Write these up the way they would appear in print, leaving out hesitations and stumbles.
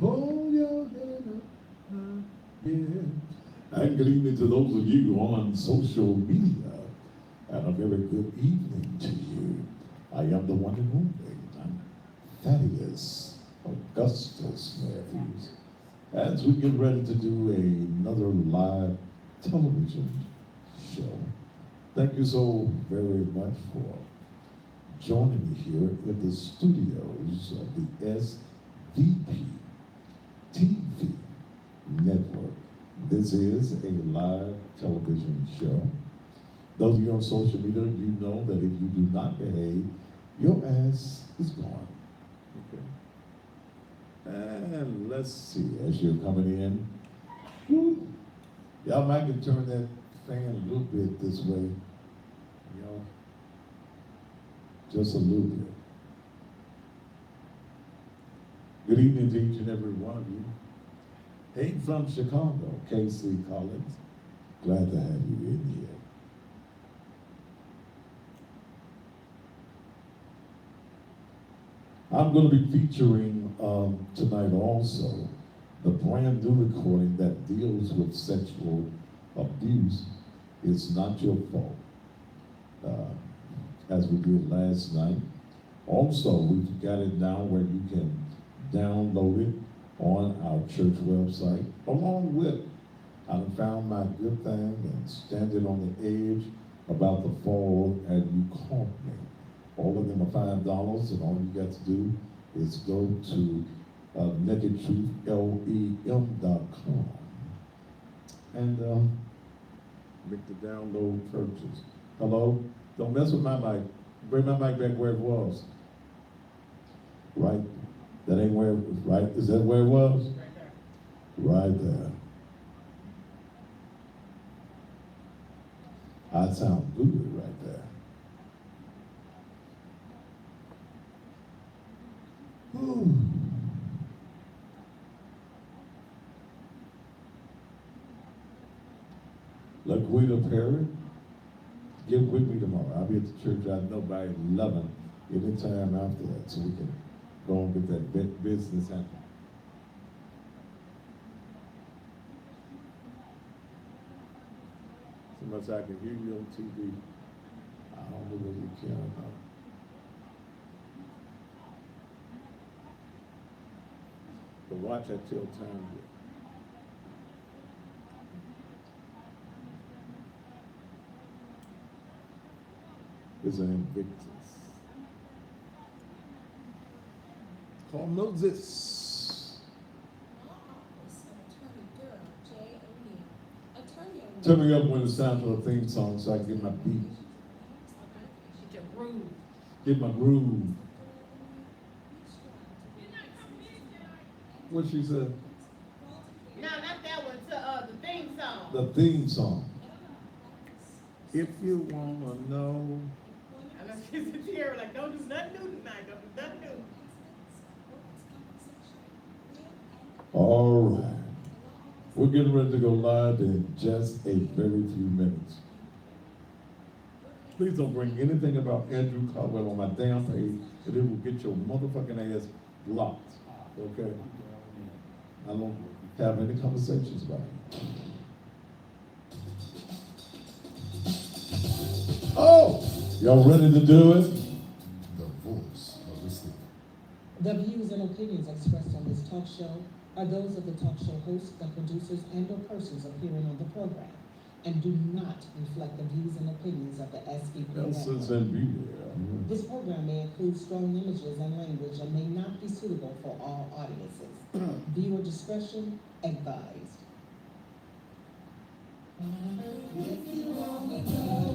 Hold your head up high, yeah. And good evening to those of you on social media. And a very good evening to you. I am the one and only. I'm Thaddeus Augustus Matthews. As we get ready to do another live television show, thank you so very much for joining me here in the studios of the SVP TV Network. This is a live television show. Those of you on social media, you know that if you do not behave, your ass is gone. Okay. And let's see, as you're coming in, woo, y'all might can turn that fan a little bit this way, you know, just a little bit. Good evening to each and every one of you. Hey, from Chicago, Casey Collins. Glad to have you in here. I'm going to be featuring tonight also the brand new recording that deals with sexual abuse. It's Not Your Fault, as we did last night. Also, we've got it now where you can download it on our church website, along with I found my good thing and standing on the edge about to fall and you caught me. All of them are $5, and all you got to do is go to nakedtruth.lem.com and make the download purchase. Hello? Don't mess with my mic. Bring my mic back where it was. Right? That ain't where it was, right? Is that where it was? Right there. Right there. I sound good right there. Whew. LaQuita Perry, get with me tomorrow. I'll be at the church, I know, by 11, anytime after that, so we can go and get that business happening. So much I can hear you on TV. I don't know whether you can or not. But watch that till time. Is an Invictus. Called Moses. Turn me up when it's time for the theme song so I can get my beat. Get your groove. Get my groove. What she said? No, not that one. To the theme song. The theme song. If you wanna know. I know she's here like, don't do nothing new tonight. Don't do nothing new. All right. We're getting ready to go live in just a very few minutes. Please don't bring anything about Andrew Caldwell on my damn page, and it will get your motherfucking ass blocked. Okay? I don't have any conversations about it. Oh! Y'all ready to do it? The voice of the city. The views and opinions expressed on this talk show are those of the talk show hosts, the producers, and/or persons appearing on the program, and do not reflect the views and opinions of the SVP Elsons network. and be there. This program may include strong images and language and may not be suitable for all audiences. Viewer discretion advised. If you wanna know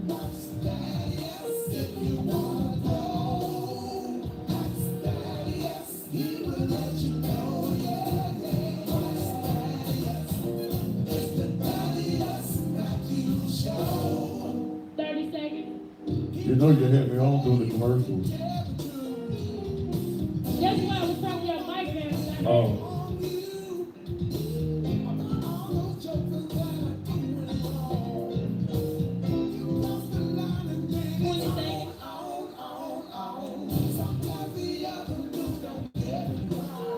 what's that, yes, if you wanna know what's that, yes, he will let you know, yeah, yeah. What's that, yes, it's the Thaddeus Matthews Show. 30 seconds. You know you had me on doing the commercials. Guess what? I was talking to your mic there. Oh.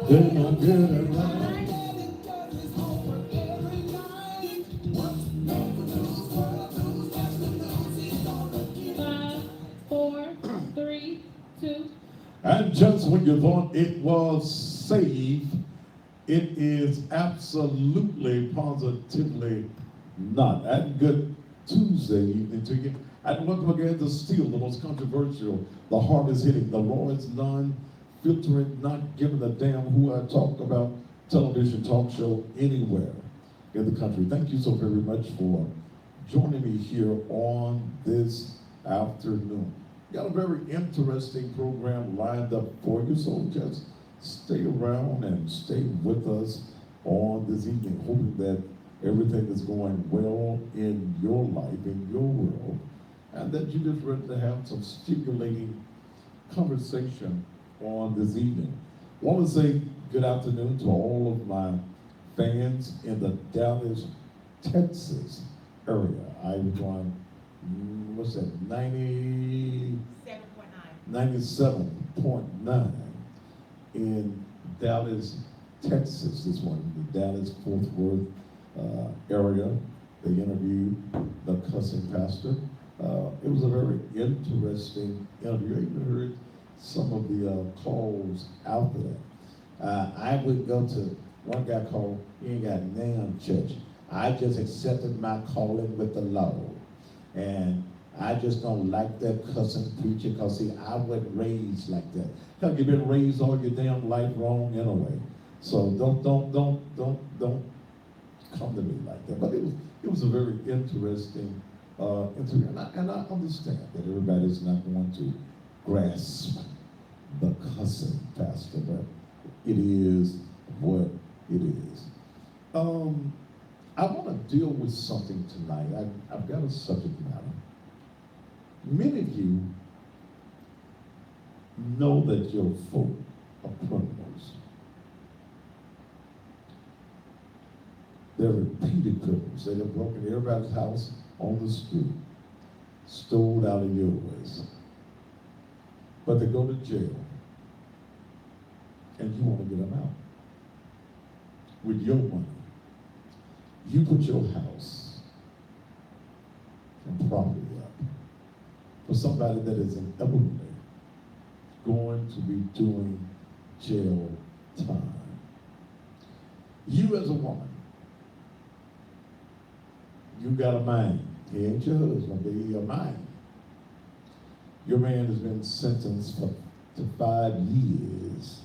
They gon' get it right. Five, four, three, two. And just when you thought it was safe, it is absolutely, positively not. And good Tuesday evening to you. And once again, to steal the most controversial, the hardest hitting, the rawest, non-filtering, not giving a damn who I talk about television talk show anywhere in the country. Thank you so very much for joining me here on this afternoon. Got a very interesting program lined up for you, so just stay around and stay with us on this evening, hoping that everything is going well in your life, in your world, and that you're just ready to have some stimulating conversation on this evening. I want to say good afternoon to all of my fans in the Dallas, Texas area. I was on, what's that, 97.9 in Dallas, Texas this morning, the Dallas Fort Worth area. They interviewed the cussing pastor. It was a very interesting interview. I even heard some of the calls after that. I would go to one guy called, he ain't got name church. I just accepted my calling with the Lord. And I just don't like that cussing preacher because, see, I wasn't raised like that. Hell, you've been raised all your damn life wrong anyway. So don't come to me like that. But it was a very interesting interview. And I understand that everybody's not going to grasp the cussing pastor, but it is what it is. I want to deal with something tonight. I've got a subject matter. Many of you know that your folk are criminals. They're repeated criminals. They have broken everybody's house on the street, stole out of yours. But they go to jail, and you want to get them out with your money. You put your house and property up for somebody that is inevitably going to be doing jail time. You as a woman, you got a man. He ain't your husband, but he your man. Your man has been sentenced to 5 years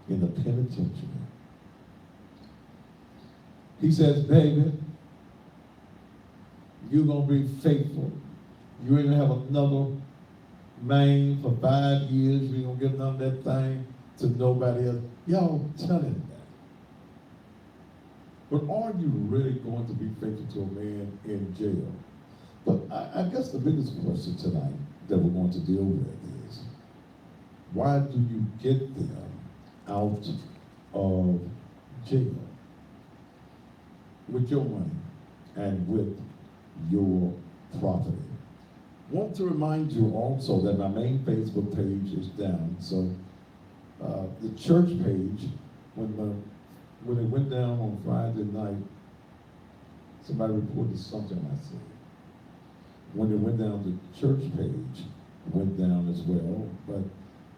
in the penitentiary. He says, baby, you're going to be faithful. You ain't going to have another man for 5 years. You ain't going to give none of that thing to nobody else. Y'all tell him that. But are you really going to be faithful to a man in jail? But I guess the biggest question tonight that we're going to deal with is, why do you get them out of jail? With your money and with your property. Want to remind you also that my main Facebook page is down. So the church page, when it went down on Friday night, somebody reported something I said. When it went down, the church page went down as well. But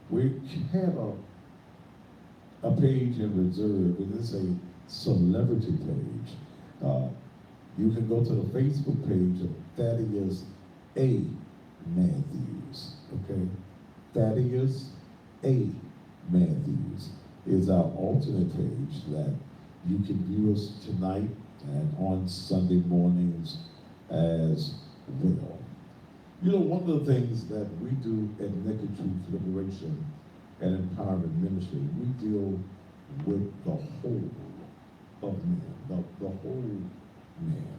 we have a page in reserve, and it's a celebrity page. You can go to the Facebook page of Thaddeus A. Matthews, okay? Thaddeus A. Matthews is our alternate page that you can view us tonight and on Sunday mornings as well. You know, one of the things that we do at Naked Truth Liberation and Empowerment Ministry, we deal with the whole of man, the whole man.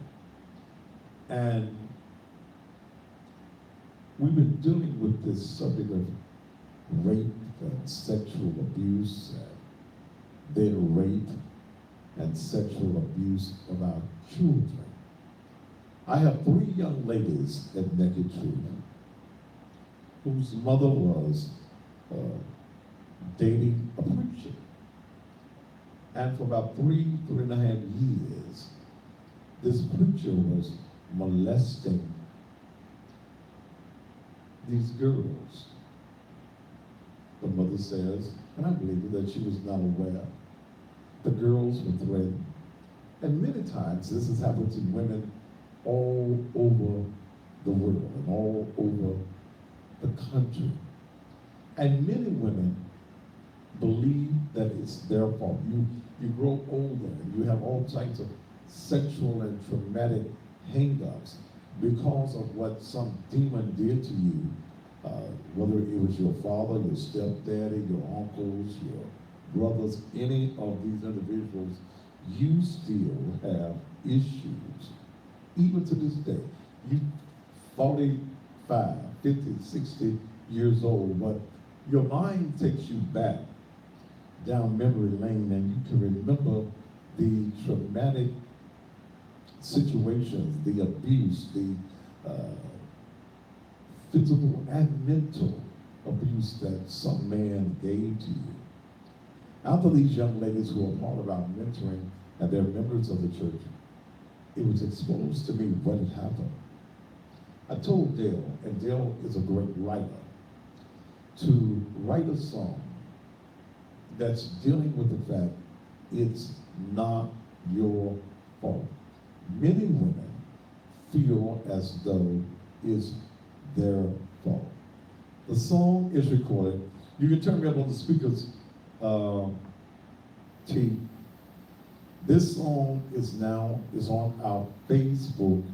And we've been dealing with this subject of rape and sexual abuse, and then rape and sexual abuse of our children. I have 3 young ladies at Naked Truth whose mother was dating a preacher. And for about 3.5 years, this preacher was molesting these girls. The mother says, and I believe it, that she was not aware. The girls were threatened. And many times this has happened to women all over the world and all over the country. And many women believe that it's their fault. You grow older and you have all types of sexual and traumatic hang-ups because of what some demon did to you, whether it was your father, your stepdaddy, your uncles, your brothers, any of these individuals, you still have issues. Even to this day, you 45, 50, 60 years old, but your mind takes you back down memory lane and you can remember the traumatic situations, the abuse, the physical and mental abuse that some man gave to you. Out of these young ladies who are part of our mentoring and they're members of the church, it was exposed to me what had happened. I told Dale, and Dale is a great writer, to write a song that's dealing with the fact it's not your fault. Many women feel as though it's their fault. The song is recorded. You can turn me up on the speakers, T. This song is on our Facebook,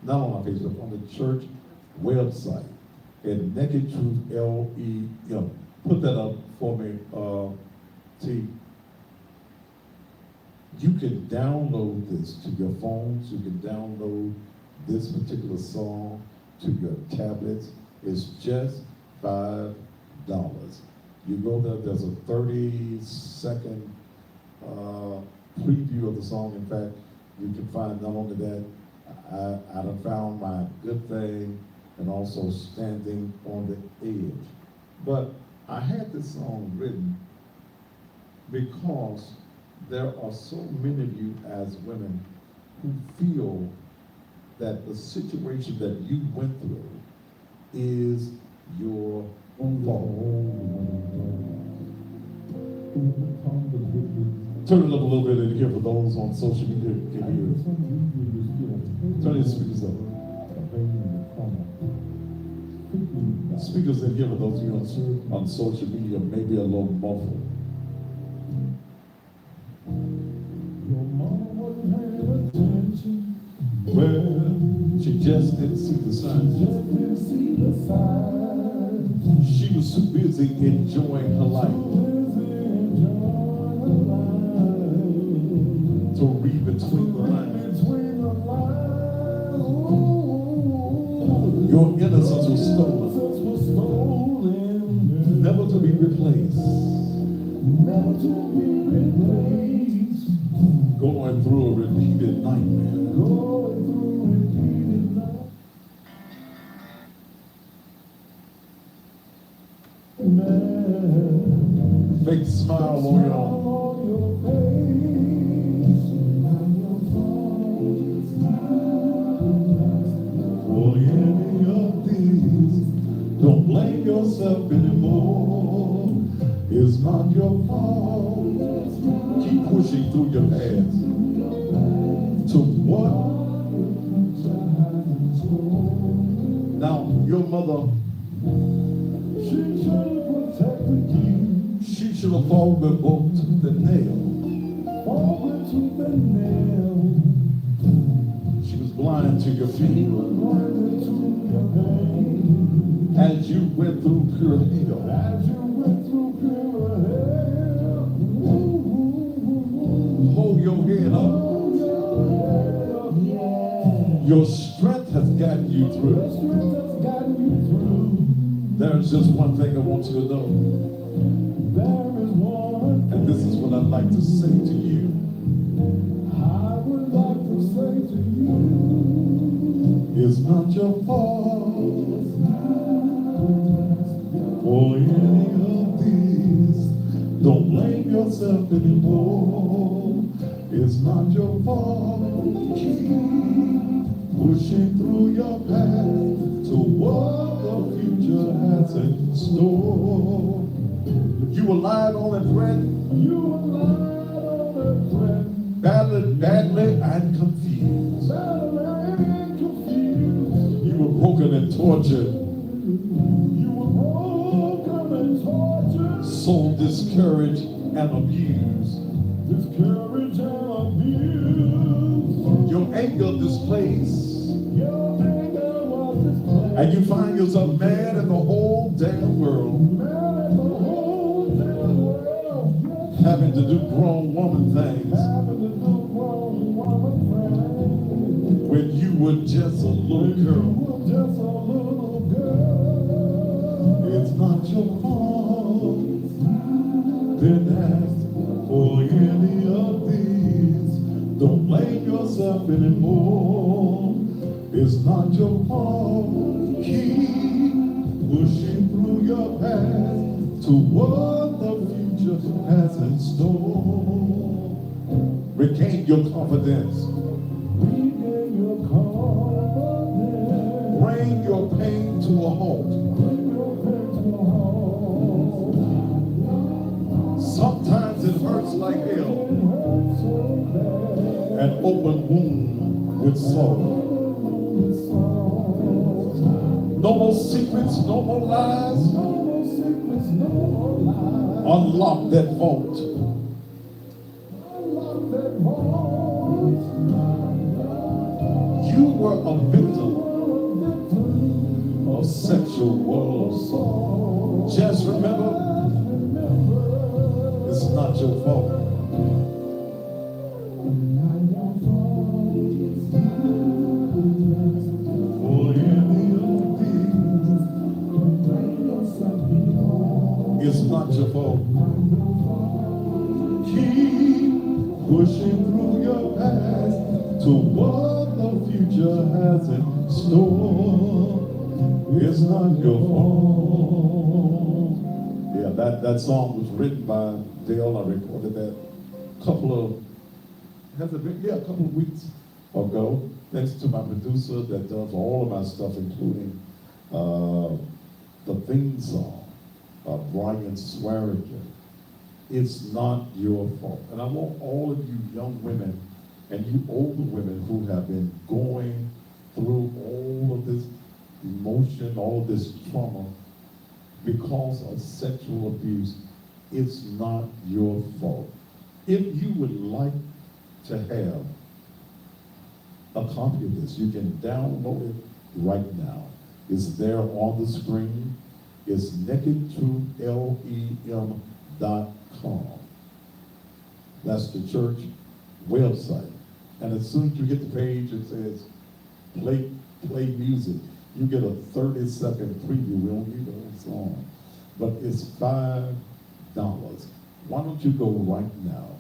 not on our Facebook, on the church website at Naked Truth LEM. Put that up for me, T. You can download this to your phones. You can download this particular song to your tablets. It's just $5. You go there, there's a 30-second preview of the song. In fact, you can find not only that, I done found My Good Thing and also Standing on the Edge. But I had this song written because there are so many of you as women who feel that the situation that you went through is your fault. Turn it up a little bit in here for those on social media can hear. Turn your speakers up. Speakers in here for those of you on social media may be a little muffled. Your mama wasn't paying attention. Well, she just didn't see the signs. She was too busy enjoying her life to read between the lines. Your innocence was stolen, never to be replaced. Going through a repeated nightmare. Fake smile on your face. For any of these, don't blame yourself anymore. It's not your fault. Keep pushing through your past to what? Now, your mother, she should have protected you. She should have fallen both to the nail. Fallen to the nail. She was blind to your feet. As you went through pure hell. As you went through pure hell. Hold your head up. Your strength has gotten you through. There's just one thing I want you to know. And this is what I'd like to say to you. I would like to say to you, it's not your fault. For any of these, don't blame yourself. yourself anymore. It's not your fault. Keep pushing through your path to what the future has in store. You were lied on and threatened. You were lied on and threatened. Badly and confused. You were broken and tortured. You were broken and tortured. So discouraged and abused. Discouraged and abused. Your anger displaced. Your anger was displaced. And you find yourself mad at the whole damn world. Mad at the whole damn world. Having to do grown woman things. Having to do grown woman things. When you were just a little girl. Just a little girl. It's not your fault. Didn't ask for any of these. Don't blame yourself anymore. It's not your fault. Keep pushing through your past to what the future has in store. Regain your confidence. Regain your confidence. Bring your pain to a halt. Bring your pain to a halt. Sometimes it hurts like hell. An open wound with sorrow. No more secrets, no more lies. No more secrets, no more lies. Unlock that vault. Unlock that vault. You were a victim of sexual assault. Just remember, it's not your fault. It's not your fault. Keep pushing through your past to what the future has in store. It's not your fault. Yeah, that song was written by Dale. I recorded that a couple of weeks ago. Thanks to my producer that does all of my stuff, including the theme song. Brian Swearinger. It's not your fault. And I want all of you young women and you older women who have been going through all of this emotion, all of this trauma because of sexual abuse. It's not your fault. If you would like to have a copy of this, you can download it right now. It's there on the screen. It's nakedtruth.lem.com. That's the church website. And as soon as you hit the page, it says play music. You get a 30-second preview. We don't need the whole song. But it's $5. Why don't you go right now?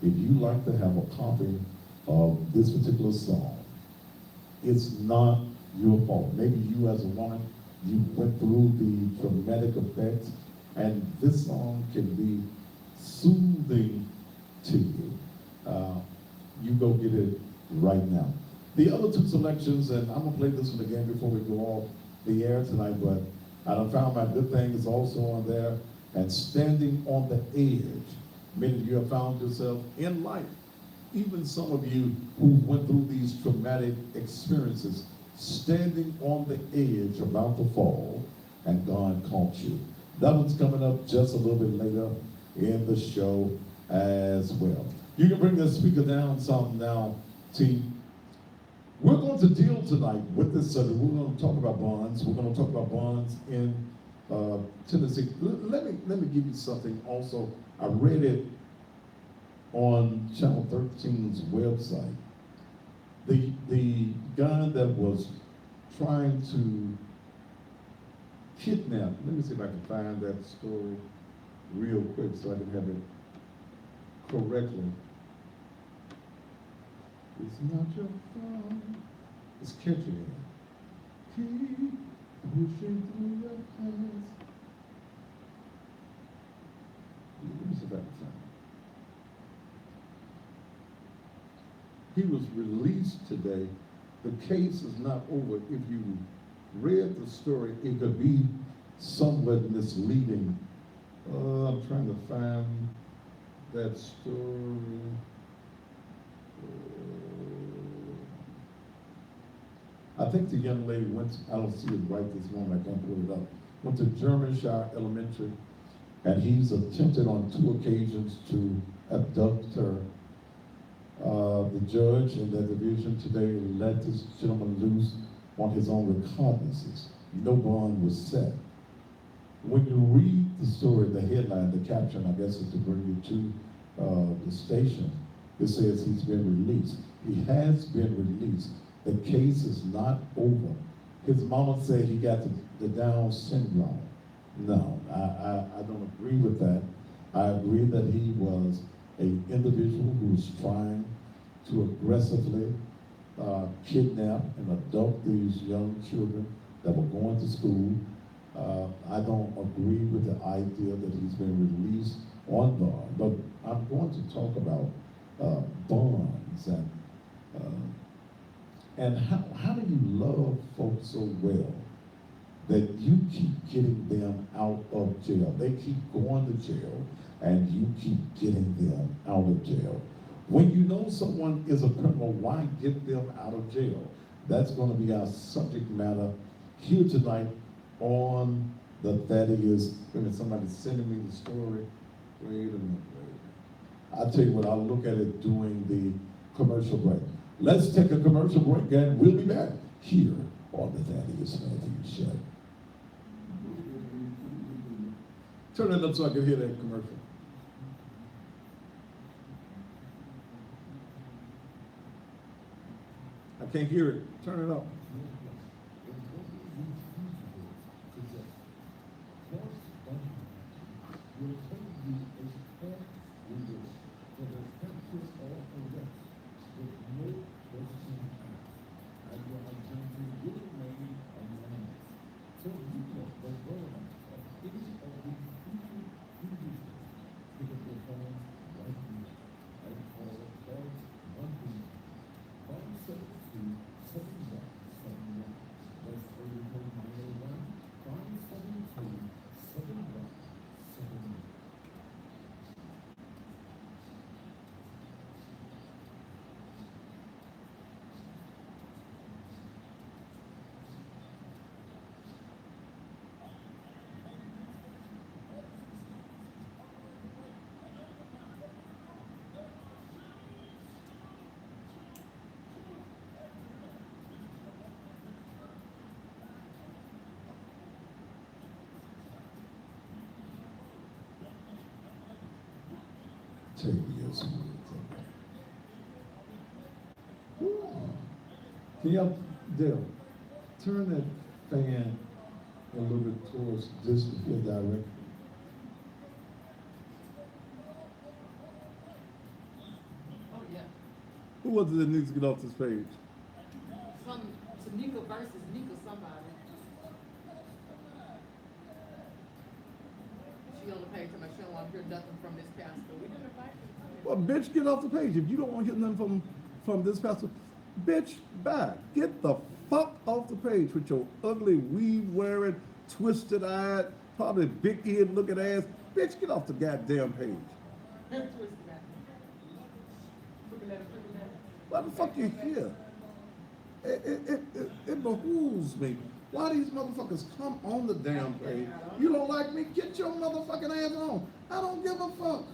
If you like to have a copy of this particular song, it's not your fault. Maybe you as a woman, you went through the traumatic effects, and this song can be soothing to you. You go get it right now. The other two selections, and I'm gonna play this one again before we go off the air tonight, but I done found my good thing is also on there, and Standing on the Edge. Many of you have found yourself in life, even some of you who went through these traumatic experiences, standing on the edge about to fall, and God caught you. That one's coming up just a little bit later in the show as well. You can bring the speaker down some now, team. We're going to deal tonight with this subject. We're going to talk about bonds. We're going to talk about bonds in Tennessee. Let me give you something also. I read it on Channel 13's website. The guy that was trying to kidnap, let me see if I can find that story real quick so I can have it correctly. It's not your fault. It's catchy. Keep pushing through your past. Let me see if I can find it. He was released today. The case is not over. If you read the story, it could be somewhat misleading. I'm trying to find that story. I think the young lady went, I don't see it right this moment, I can't pull it up, went to Germanshire Elementary, and he's attempted on 2 occasions to abduct her. The judge in that division today let this gentleman loose on his own recognizances. No bond was set. When you read the story, the headline, the caption, I guess, is to bring you to the station. It says he's been released. He has been released. The case is not over. His mama said he got the Down syndrome. No, I don't agree with that. I agree that he was an individual who was trying to aggressively kidnap and abduct these young children that were going to school. I don't agree with the idea that he's been released on bond, but I'm going to talk about bonds and how do you love folks so well that you keep getting them out of jail? They keep going to jail and you keep getting them out of jail. When you know someone is a criminal, why get them out of jail? That's going to be our subject matter here tonight on the That Is. Somebody's sending me the story. Wait a minute. I'll tell you what, I'll look at it during the commercial break. Let's take a commercial break and we'll be back here on the That Is Matthew Show. Turn it up so I can hear that commercial. I can't hear it. Turn it up. Take this Can y'all, Dale, turn that fan a little bit towards this here direction. Oh, yeah. Who was it that needs to get off this page? Some Tanika versus Nika somebody. She on the page, but she don't want to hear nothing from this pastor. We didn't invite her. Well, bitch, get off the page. If you don't want to hear nothing from this pastor, bitch, bye. Get the fuck off the page with your ugly, weave-wearing, twisted-eyed, probably big-eared looking ass. Bitch, get off the goddamn page. Why the fuck you here? It behooves me. Why these motherfuckers come on the damn page? You don't like me? Get your motherfucking ass on. I don't give a fuck.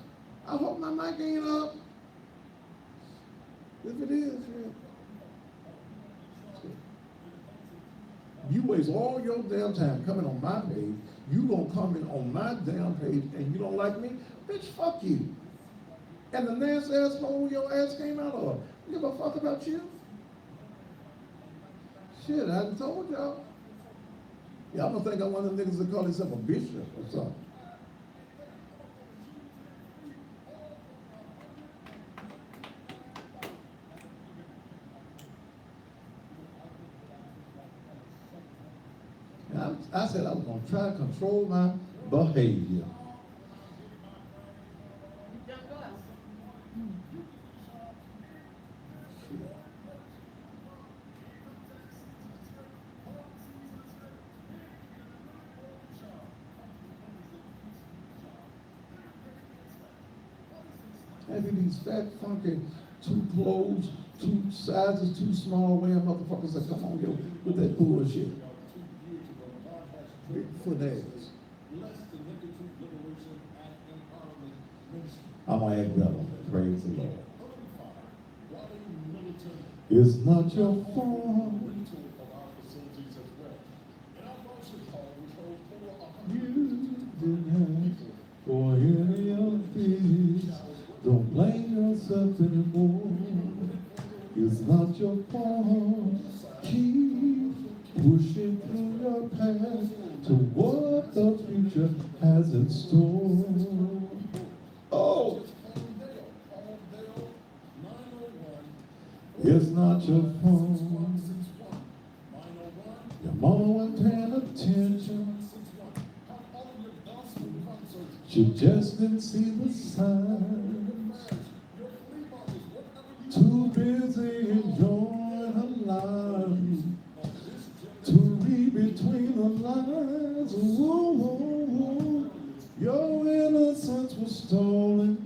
I hope my mic ain't up. If it is, yeah. You waste all your damn time coming on my page. You gonna come in on my damn page and you don't like me? Bitch, fuck you. And the nasty asshole your ass came out of. You give a fuck about you? Shit, I done told y'all. Y'all don't think I'm one of them niggas that call himself a bishop or something. And I said I was gonna try to control my behavior. Young girl. Shit. having these fat, funky, too close, two sizes too small, wearing motherfuckers that come on here with that bullshit. Bigfoot ass. I'm gonna act better. Praise the Lord. It's not your fault. You didn't ask for any of this. Don't blame yourself anymore. It's not your fault. Keep pushing through your past to what the future has in store. Oh, it's not your fault. Your mama wasn't paying attention. She just didn't see the signs. Too busy enjoying her life to read between the lines. Whoa, whoa, whoa. Your innocence was stolen,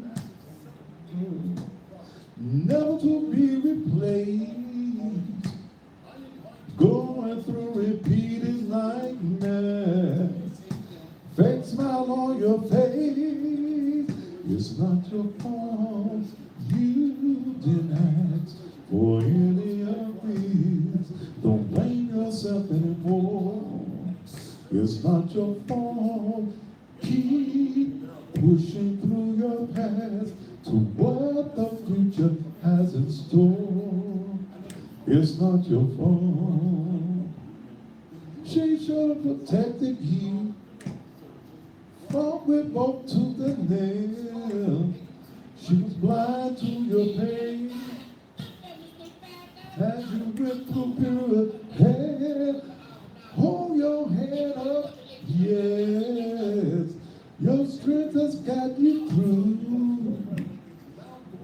never to be replaced. Going through repeated nightmares. Fake smile on your face. It's not your fault. You didn't ask for any of this. Don't blame yourself anymore. It's not your fault. Keep pushing through your past to what the future has in store. It's not your fault. She should have protected you from with both to the nail. She was blind to your pain as you went through period hell. Hold your head up, yes. Your strength has got you through.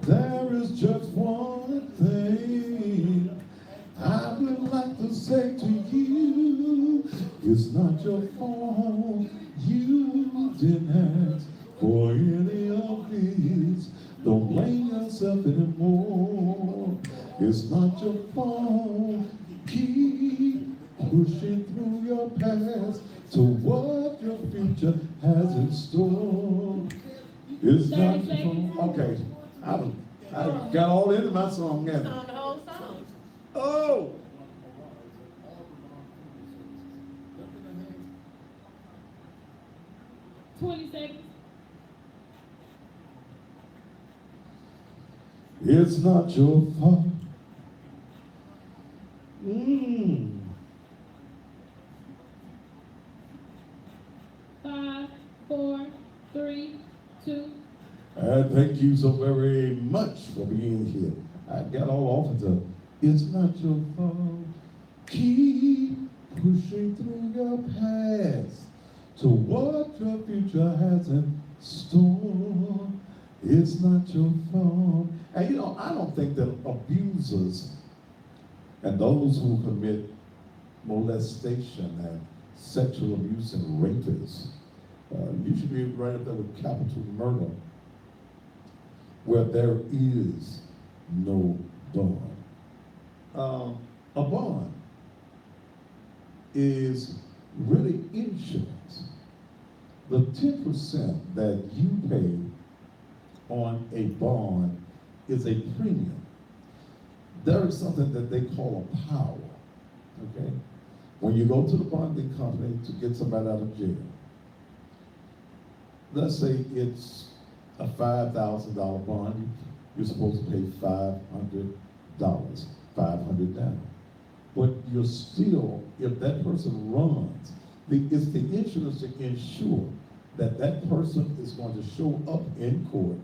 There is just one thing I would like to say to you. It's not your fault. You didn't ask for any of this. Don't blame yourself anymore. It's not your fault. Keep pushing through your past to what your future has in store. It's not your fault. Okay, I got all into my song, haven't I? On the whole song. Oh! 20 seconds. It's not your fault. 5, 4, 3, 2. Thank you so very much for being here. I got all off into it's not your fault. Keep pushing through your past to what your future has in store. It's not your fault. And you know, I don't think that abusers and those who commit molestation and sexual abuse and rapists, you should be right up there with capital murder, where there is no bond. A bond is really insurance. The 10% that you pay on a bond is a premium. There is something that they call a power, okay? When you go to the bonding company to get somebody out of jail, let's say it's a $5,000 bond, you're supposed to pay $500, $500 down. But you're still, if that person runs, it's the insurance to ensure that that person is going to show up in court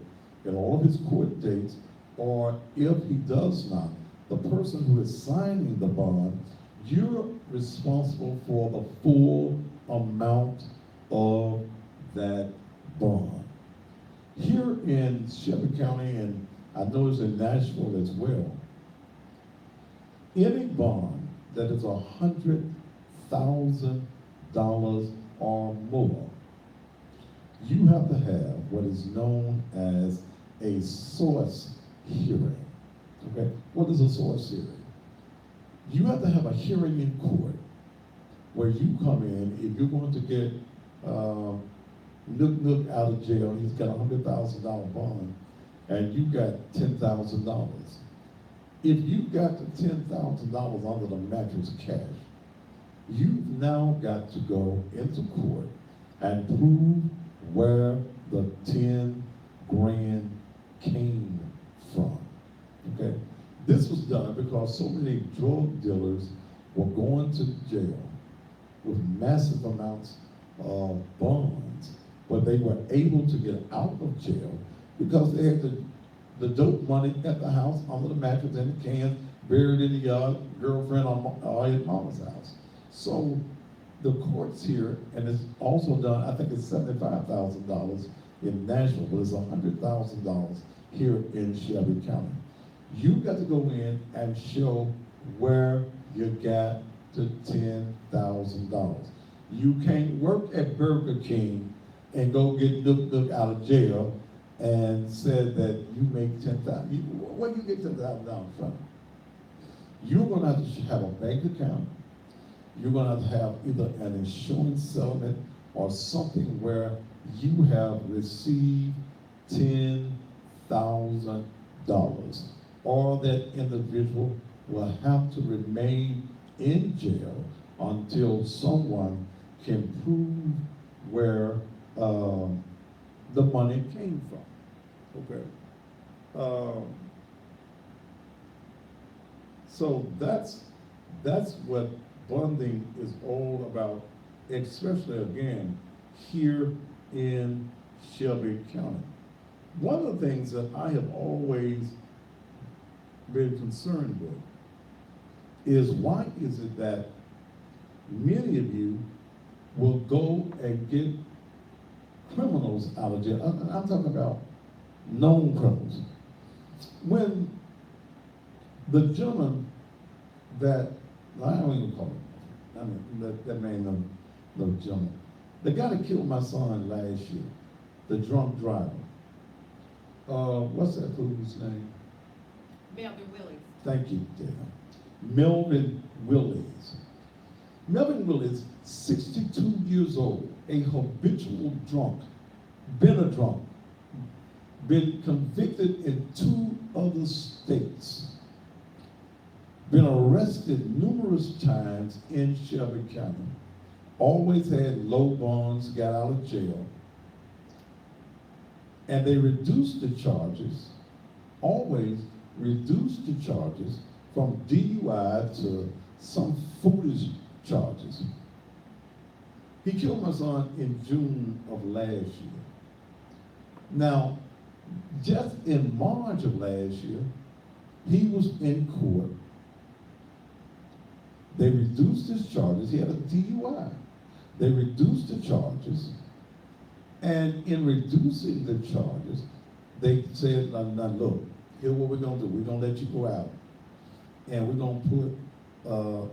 at all of his court dates, or if he does not, the person who is signing the bond, you're responsible for the full amount of that bond. Here in Shepherd County, and I know it's in Nashville as well, any bond that is $100,000 or more, you have to have what is known as a source hearing. Okay, what is a source hearing? You have to have a hearing in court where you come in, if you're going to get Nook out of jail, he's got a $100,000 bond, and you got $10,000. If you got the $10,000 under the mattress cash, you've now got to go into court and prove where the 10 grand came from. Okay? This was done because so many drug dealers were going to jail with massive amounts of bonds, but they were able to get out of jail because they had the dope money at the house, under the mattress, in the cans, buried in the yard, girlfriend or at mama's house. So the courts here, and it's also done, I think it's $75,000 in Nashville, but it's $100,000 here in Shelby County. You got to go in and show where you got the $10,000. You can't work at Burger King and go get Nook out of jail and said that you make $10,000. Where you get $10,000 from? You're going to have a bank account. You're going to have either an insurance settlement or something where you have received $10,000, or that individual will have to remain in jail until someone can prove where the money came from. Okay. So that's what bonding is all about, especially again here in Shelby County. One of the things that I have always been concerned with is why is it that many of you will go and get criminals out of jail? I'm talking about known criminals. When the gentleman that, I don't even call him, I mean, that man, no gentleman. The guy that killed my son last year, the drunk driver. What's that fool's name? Melvin Willis. Thank you, Dana. Melvin Willis. Melvin Willis, 62 years old, a habitual drunk, been a drunk, been convicted in 2 other states, been arrested numerous times in Shelby County, always had low bonds, got out of jail, and they reduced the charges, always reduced the charges from DUI to some foolish charges. He killed my son in June of last year. Now, just in March of last year, he was in court. They reduced his charges. He had a DUI. They reduced the charges. And in reducing the charges, they said, now look, here's what we're going to do. We're going to let you go out. And we're going to put,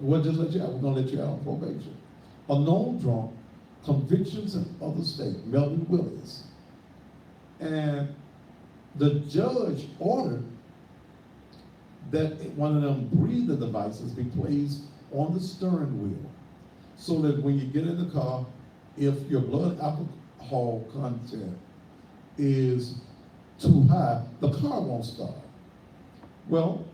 we'll just let you out. We're going to let you out on probation. A known drunk, convictions in other states, Melvin Willis. And the judge ordered that one of them breather devices be placed on the steering wheel so that when you get in the car, if your blood alcohol content is too high, the car won't start. Well,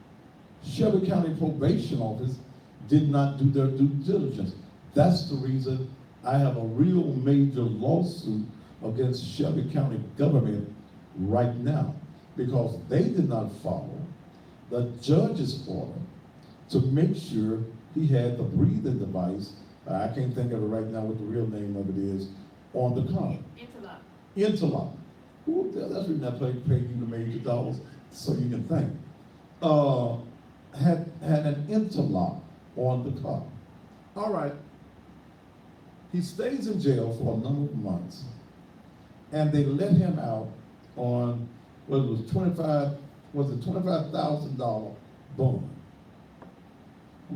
Shelby County Probation Office did not do their due diligence. That's the reason I have a real major lawsuit against Shelby County government right now, because they did not follow the judge's order to make sure he had the breathing device, I can't think of it right now what the real name of it is, on the car. Interlock. Interlock. Ooh, that's the reason I pay you the major dollars so you can think. Had an interlock on the car. All right. He stays in jail for a number of months, and they let him out on $25,000 bond.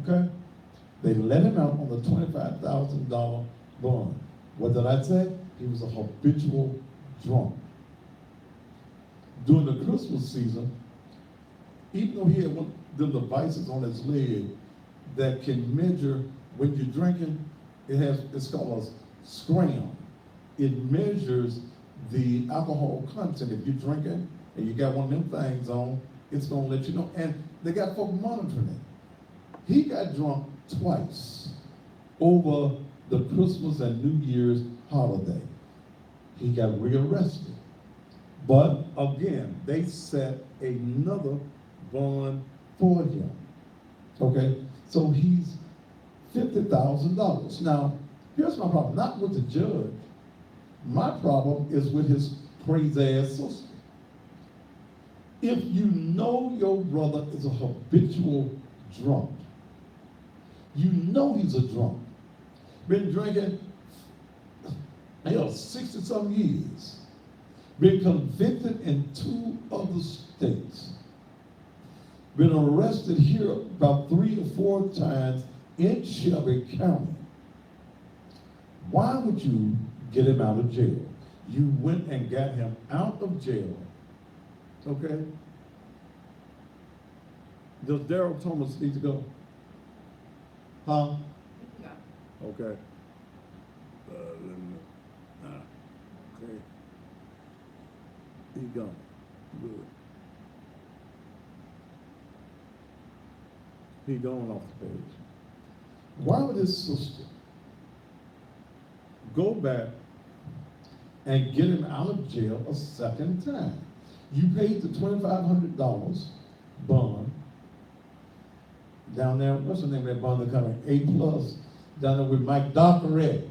Okay? They let him out on the $25,000 bond. What did I say? He was a habitual drunk. during the Christmas season, even though he had one of them devices on his leg that can measure when you're drinking, it's called a scram. It measures the alcohol content. If you're drinking and you got one of them things on, it's gonna let you know. And they got folk monitoring it. He got drunk twice over the Christmas and New Year's holiday. He got rearrested. But again, they set another bond for him. Okay? So he's $50,000. Now, here's my problem. Not with the judge. My problem is with his crazy ass sister. If you know your brother is a habitual drunk, you know he's a drunk. Been drinking, 60-some years. Been convicted in 2 other states. Been arrested here about 3 or 4 times in Shelby County. Why would you get him out of jail? You went and got him out of jail. Okay? Does Daryl Thomas need to go? Huh? Okay. Okay. He gone. Good. He gone off the page. Why would his sister go back and get him out of jail a second time? You paid the $2,500 bond down there. What's the name of that bond they're coming? A+ down there with Mike Dockeray.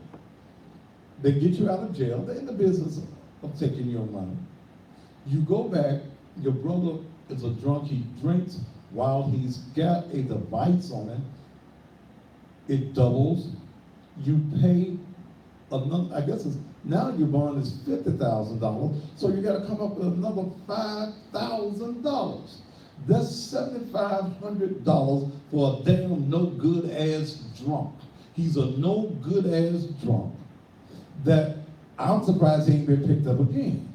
They get you out of jail. They're in the business of taking your money. You go back. Your brother is a drunk. He drinks while he's got a device on it. It doubles. You pay another, I guess it's, now your bond is $50,000, so you got to come up with another $5,000. That's $7,500 for a damn no good ass drunk. He's a no good ass drunk that I'm surprised he ain't been picked up again.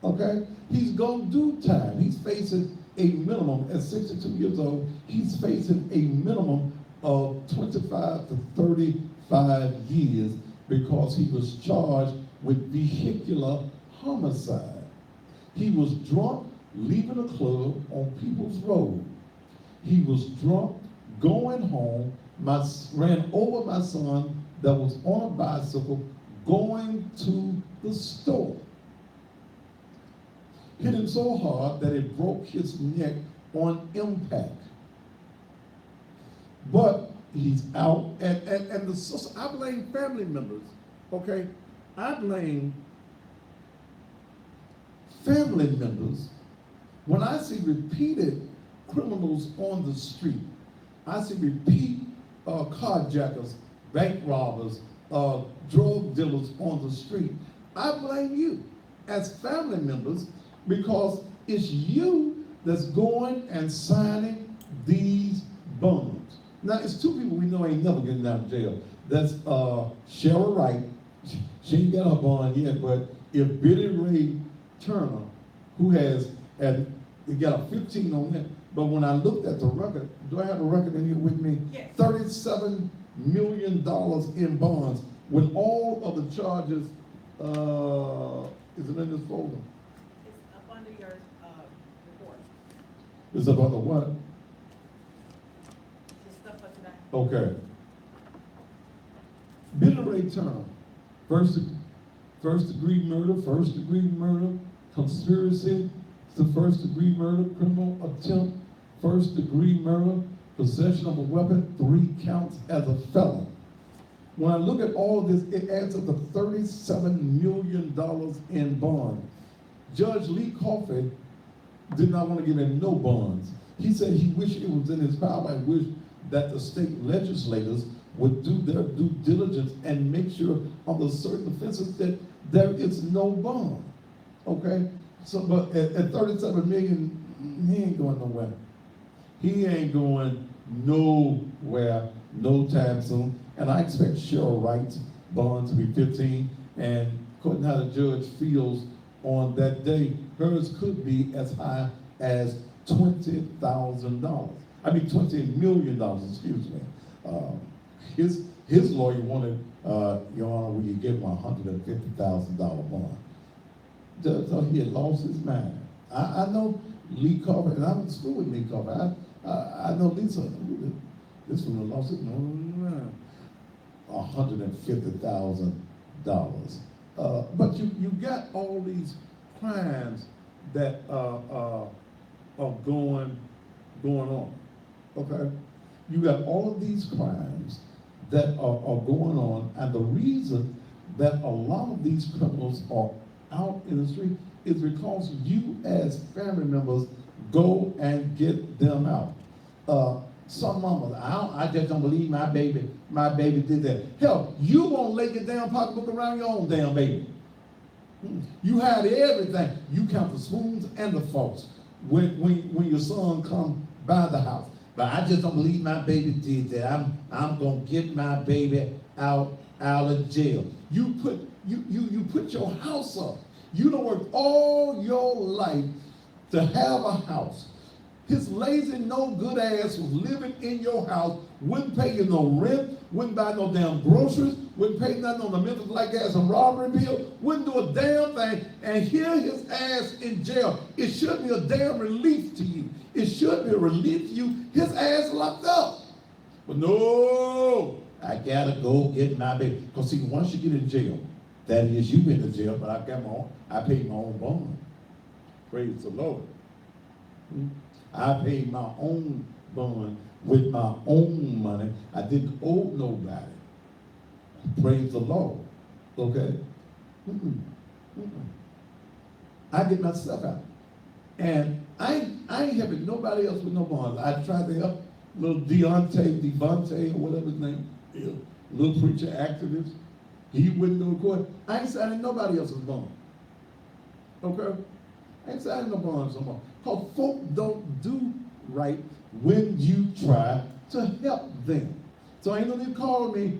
Okay? He's gonna do time. He's facing a minimum at 62 years old. He's facing a minimum of 25 to 35 years because he was charged with vehicular homicide. He was drunk leaving a club on People's Road. He was drunk going home, ran over my son that was on a bicycle going to the store. Hit him so hard that it broke his neck on impact. But he's out, and the sister, I blame family members, okay? I blame family members when I see repeated criminals on the street. I see repeat carjackers, bank robbers, drug dealers on the street. I blame you as family members because it's you that's going and signing these bonds. Now, it's 2 people we know ain't never getting out of jail. That's Cheryl Wright. She ain't got her bond yet, but if Billy Ray Turner, who has, and he got a 15 on that, but when I looked at the record, do I have the record in here with me? Yes. $37 million in bonds when all of the charges, is it in this folder? It's up under your report. It's about the what? The stuff for today. Okay. Billy Ray Turner, first degree murder, conspiracy to first degree murder, criminal attempt, first degree murder, possession of a weapon, 3 counts as a felon. When I look at all of this, it adds up to $37 million in bond. Judge Lee Coffey did not want to give him no bonds. He said he wished it was in his power and wished that the state legislators would do their due diligence and make sure on the certain offenses that there is no bond. Okay? So, but at 37 million, he ain't going nowhere. He ain't going nowhere no time soon. And I expect Cheryl Wright's bond to be 15. And according to how the judge feels on that day, hers could be as high as $20,000. I mean, $20 million, excuse me. His lawyer wanted, Your Honor, will you give him a $150,000 bond? So he had lost his mind. I know Lee Carver, and I went to school with Lee Carver. I know Lisa. This one lost his mind. $150,000. But you got all these crimes that are going on. Okay, you got all of these crimes that are going on, and the reason that a lot of these criminals are out in the street is because you as family members go and get them out. Some mamas, I just don't believe my baby did that. Hell, you won't lay your damn pocketbook around your own damn baby. You hide everything. You count the spoons and the forks when your son come by the house. But I just don't believe my baby did that. I'm gonna get my baby out of jail. You put your house up. You don't work all your life to have a house. His lazy, no good ass was living in your house, wouldn't pay you no rent, wouldn't buy no damn groceries, wouldn't pay nothing on the Memphis Black Gas and Robbery bill, wouldn't do a damn thing, and here his ass in jail. It should be a damn relief to you. It should be a relief to you. His ass locked up. But no, I gotta go get my baby. Because see, once you get in jail, that is, you've been in jail, but I paid my own bond. Praise the Lord. I paid my own bond with my own money. I didn't owe nobody. Praise the Lord. Okay? I get myself out. And I ain't helping nobody else with no bonds. I tried to help little Devontae, or whatever his name is, little preacher activist. He wouldn't do a court. I ain't signing nobody else's bond. Okay? I ain't signing no bonds no more. Because folk don't do right when you try to help them. So ain't no need to call me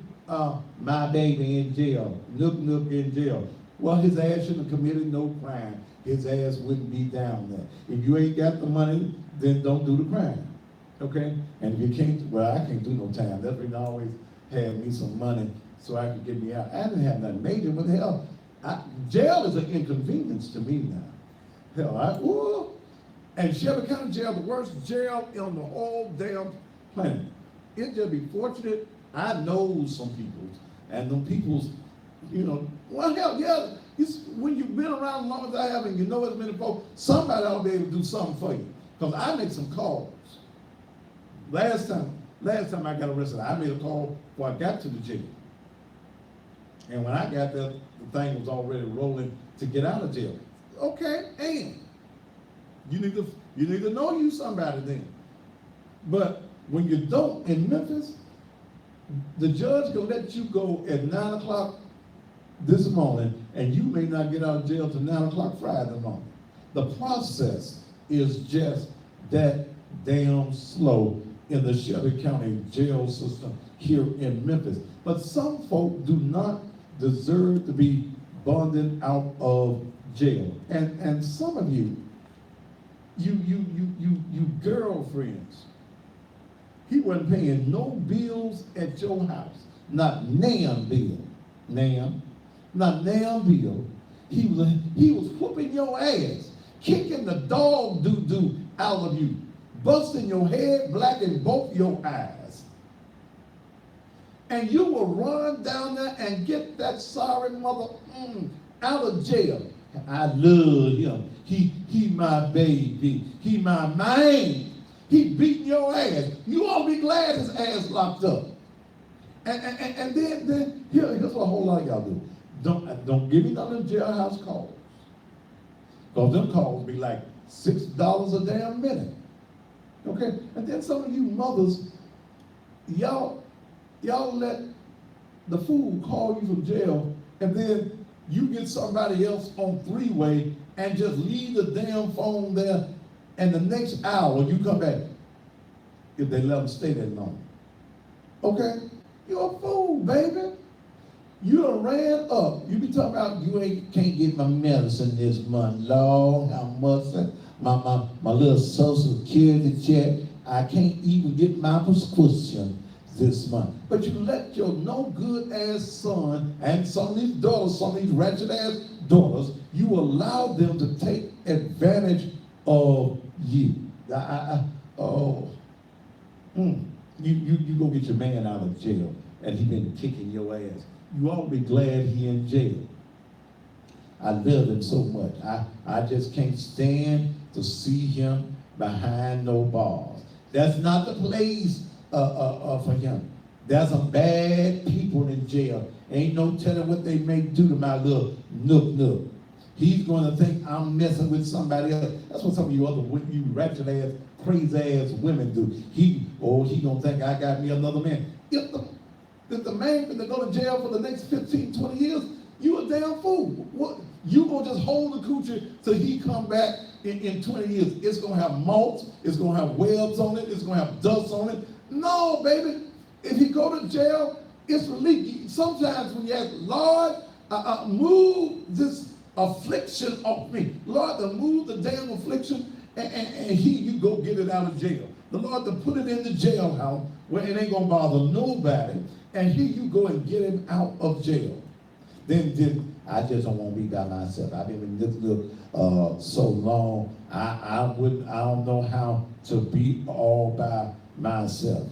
my baby in jail, Nook in jail. Well, his ass shouldn't have committed no crime. His ass wouldn't be down there. If you ain't got the money, then don't do the crime. Okay? And if you can't, well, I can't do no time. That's reason I always had me some money so I could get me out. I didn't have nothing major. What the hell? Jail is an inconvenience to me now. Hell, and Shelby County Jail, the worst jail on the whole damn planet. It just be fortunate. I know some people, and them people's, well, hell, yeah. When you've been around as long as I have, and you know as many folks, somebody ought to be able to do something for you. Because I make some calls. Last time I got arrested, I made a call before I got to the jail. And when I got there, the thing was already rolling to get out of jail. Okay, and you need to know you somebody then. But when you don't in Memphis, the judge can let you go at 9 o'clock this morning, and you may not get out of jail till 9 o'clock Friday morning. The process is just that damn slow in the Shelby County jail system here in Memphis. But some folk do not deserve to be bonded out of jail. And some of you girlfriends, he wasn't paying no bills at your house. Not nan bill. Not nan bill. He was whooping your ass, kicking the dog doo-doo out of you, busting your head, blacking both your eyes. And you will run down there and get that sorry mother out of jail. I love him. He my baby. He my man. He beating your ass. You ought to be glad his ass locked up. And then here's what a whole lot of y'all do. Don't give me none of them jailhouse calls. Because them calls be like $6 a damn minute. Okay? And then some of you mothers, y'all let the fool call you from jail, and then you get somebody else on three-way and just leave the damn phone there, and the next hour you come back, if they let them stay that long. Okay? You're a fool, baby. You done ran up. You be talking about can't get my medicine this month. Lord, how much? My little social security check. I can't even get my prescription this month. But you let your no good ass son and some of these daughters, some of these wretched ass daughters, you allow them to take advantage of you. You go get your man out of jail and he been kicking your ass. You ought to be glad he in jail. I love him so much. I just can't stand to see him behind no bars. That's not the place for him. There's some bad people in jail. Ain't no telling what they may do to my little nook. He's going to think I'm messing with somebody else. That's what some of you ratchet ass, crazy ass women do. He gonna think I got me another man. If the man gonna go to jail for the next 15, 20 years, you a damn fool. What? You gonna just hold the coochie till he come back in 20 years. It's gonna have moths, it's gonna have webs on it, it's gonna have dust on it. No, baby. If he go to jail, it's relief. Sometimes when you ask, Lord, move this affliction off me. Lord, to move the damn affliction, and you go get it out of jail. The Lord to put it in the jailhouse where it ain't gonna bother nobody, and here you go and get him out of jail. Then I just don't want to be by myself. I've been in this little so long. I don't know how to be all by myself.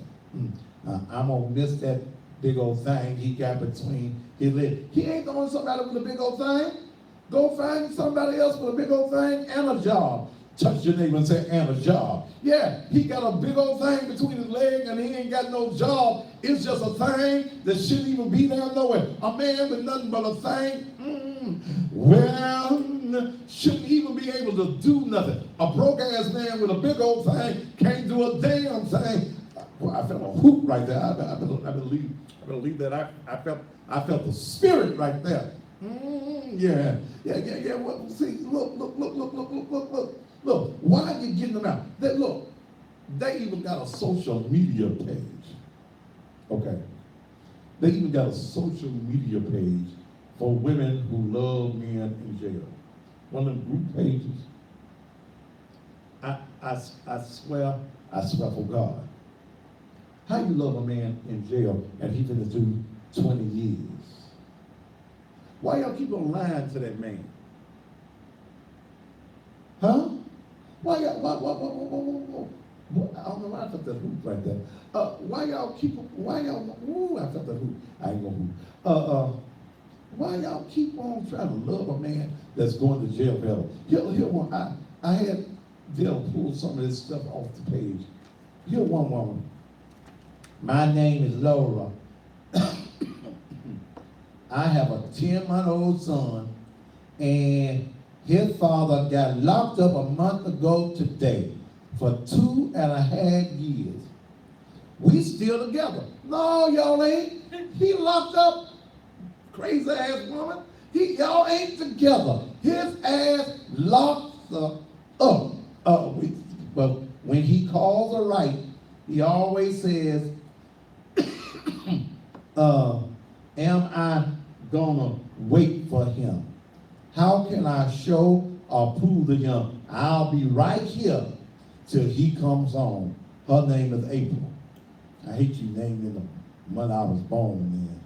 I'm gonna miss that big old thing he got between his legs. He ain't going somebody with a big old thing. Go find somebody else with a big old thing and a job. Touch your neighbor and say, and a job. Yeah, he got a big old thing between his legs and he ain't got no job. It's just a thing that shouldn't even be there nowhere. A man with nothing but a thing, shouldn't even be able to do nothing. A broke ass man with a big old thing can't do a damn thing. Well, I felt a hoop right there. I believe that I felt the spirit right there. Yeah. Well, see, look. Why are you getting them out? They even got a social media page. Okay. They even got a social media page for women who love men in jail. One of them group pages. I swear for God. How you love a man in jail and he finna do 20 years? Why y'all keep on lying to that man? Huh? Why I don't know why I felt that hoop right there. I felt that hoop. I ain't gonna hoop. Why y'all keep on trying to love a man that's going to jail forever? Here one, I had Dale pull some of this stuff off the page. Here one woman. My name is Laura. I have a 10-month-old son, and his father got locked up a month ago today for 2.5 years. We still together. No, y'all ain't. He locked up, crazy ass woman. Y'all ain't together. His ass locked up. But when he calls her right, he always says, am I gonna wait for him? How can I show or prove to him I'll be right here till he comes home? Her name is April. I hate you named in the month I was born in.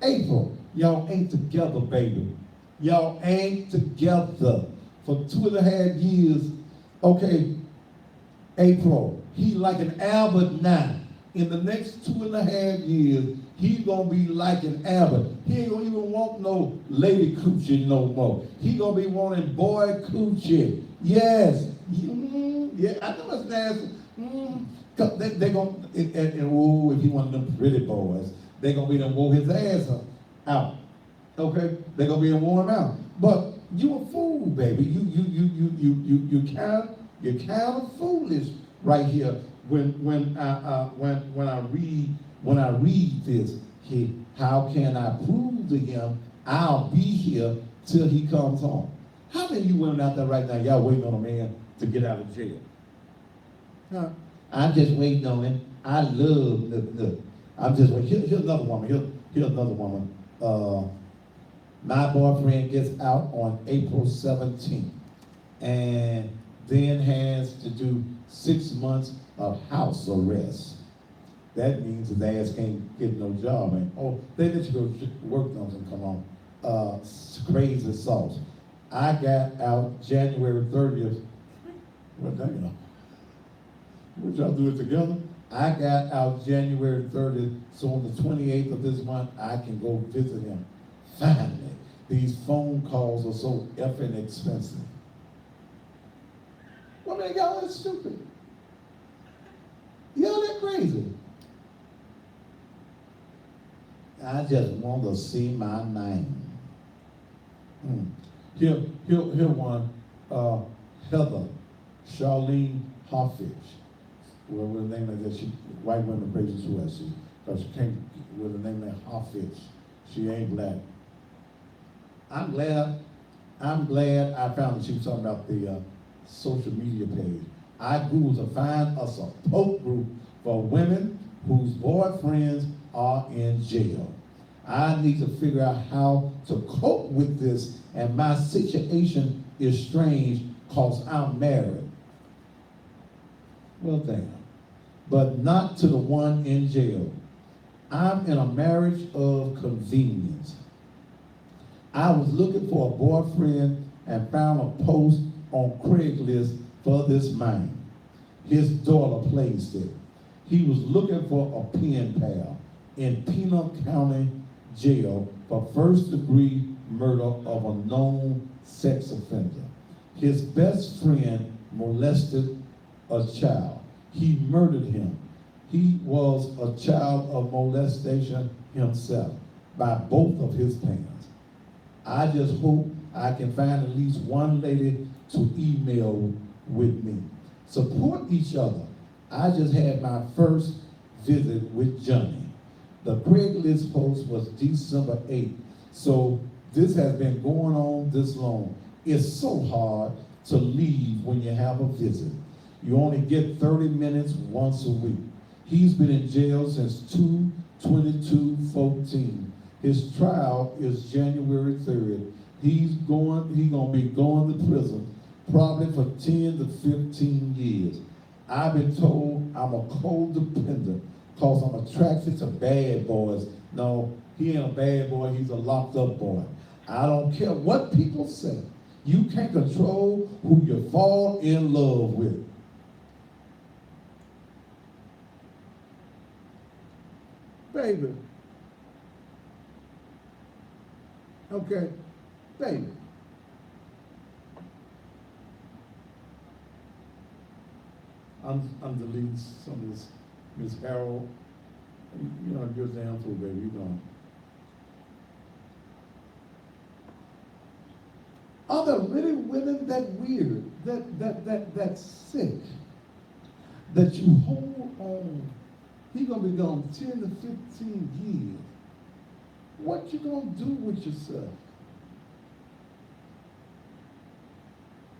April, y'all ain't together, baby. Y'all ain't together for 2.5 years. Okay, April, he like an Albert now. In the next 2.5 years, he gonna be like an Albert. He ain't gonna even want no lady coochie no more. He gonna be wanting boy coochie. Yes. Yeah, I know it's nasty. Cause they gonna, if he one of them pretty boys, they gonna be them wore his ass out. Okay? They gonna be them wore him out. But you a fool, baby. You kind of foolish right here when I read this. How can I prove to him I'll be here till he comes home? How many of you women out there right now, y'all waiting on a man to get out of jail? Huh? I'm just waiting on him. I love the I'm just waiting. Here's another woman. Here's another woman. My boyfriend gets out on April 17th and then has to do 6 months of house arrest. That means his ass can't get no job. And they let you go work doesn't come on. Crazy sauce. I got out January 30th. Well, damn. Would y'all do it together? I got out January 30th, so on the 28th of this month, I can go visit him. Finally, these phone calls are so effing expensive. Well, man, y'all are stupid. Y'all are crazy. I just want to see my name. Here one, Heather Charlene Hoffich. Well, with a name like that, white women praise to us, because she came with a name like Hoffich. She ain't black. I'm glad I found that she was talking about the social media page. I Googled to find a support group for women whose boyfriends are in jail. I need to figure out how to cope with this, and my situation is strange because I'm married. Well, damn. But not to the one in jail. I'm in a marriage of convenience. I was looking for a boyfriend and found a post on Craigslist for this man. His daughter placed it. He was looking for a pen pal in Pima County Jail for first-degree murder of a known sex offender. His best friend molested a child. He murdered him. He was a child of molestation himself by both of his parents. I just hope I can find at least one lady to email with me. Support each other. I just had my first visit with Johnny. The Craigslist post was December 8th, so this has been going on this long. It's so hard to leave when you have a visit. You only get 30 minutes once a week. He's been in jail since 2/22/14. His trial is January 3rd. He's gonna be going to prison probably for 10 to 15 years. I've been told I'm a codependent because I'm attracted to bad boys. No, he ain't a bad boy, he's a locked up boy. I don't care what people say. You can't control who you fall in love with. Baby. Okay, baby. I'm deleting some of this, Miss Harold. You know, good damn fool, baby, you know. Are there really women that weird, that sick, that you hold on? He gonna be gone 10 to 15 years. What you gonna do with yourself?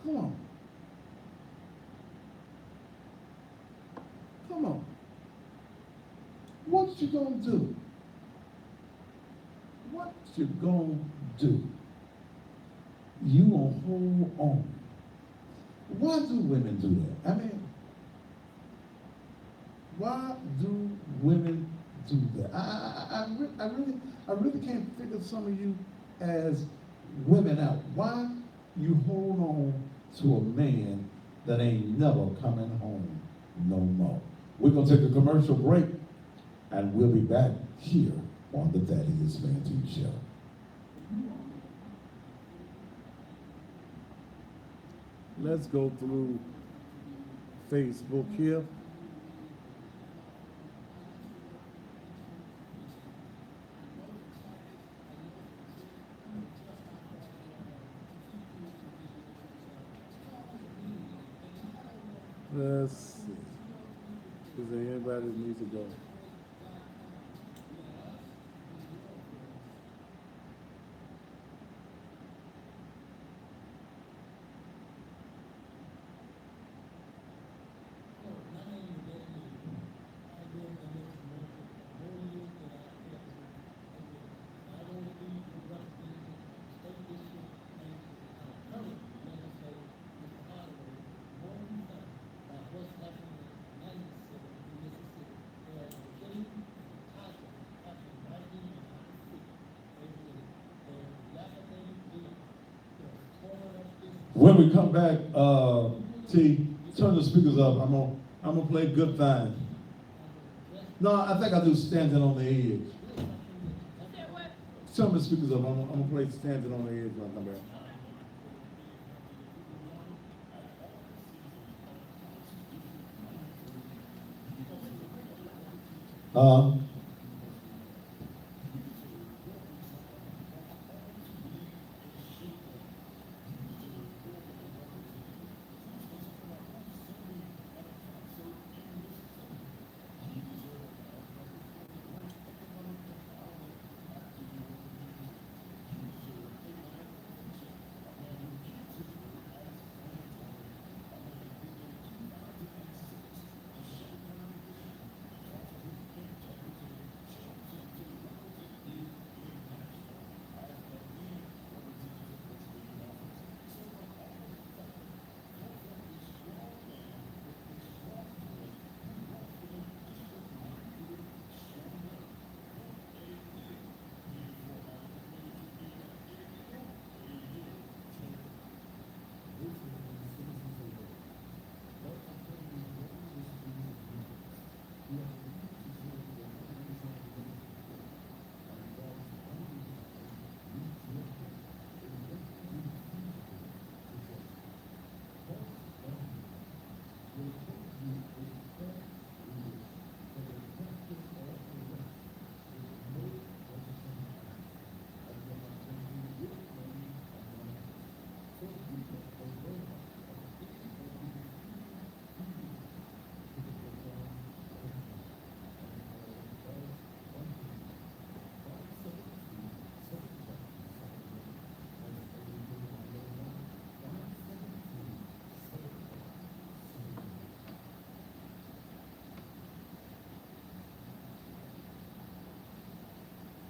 Come on. Come on. What you gonna do? What you gonna do? You gonna hold on. Why do women do that? I mean, why do women do that? I really can't figure some of you as women out. Why you hold on to a man that ain't never coming home no more? We're gonna take a commercial break, and we'll be back here on the Daddy Is Man Show. Let's go through Facebook here. Let's see. Is there anybody that needs to go? When we come back, T, turn the speakers up. I'm gonna play Good Thing. No, I think I'll do Standing on the Edge. Turn the speakers up. I'm gonna play Standing on the Edge when I come back.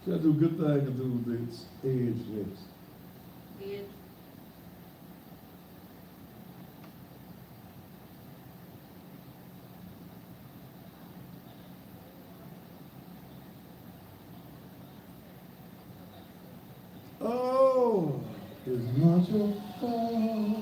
Should I do Good Thing and do this Edge next? Edge. Oh, it's not your fault.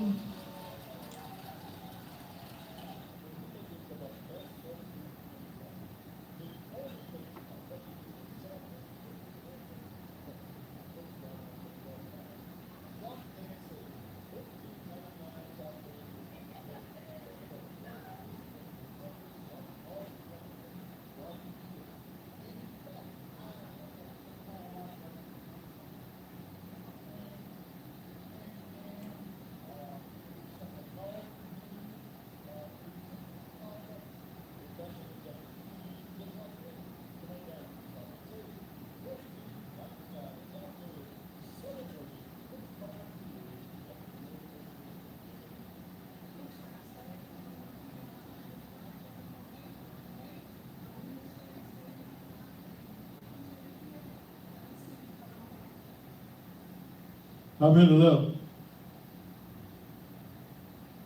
How many left?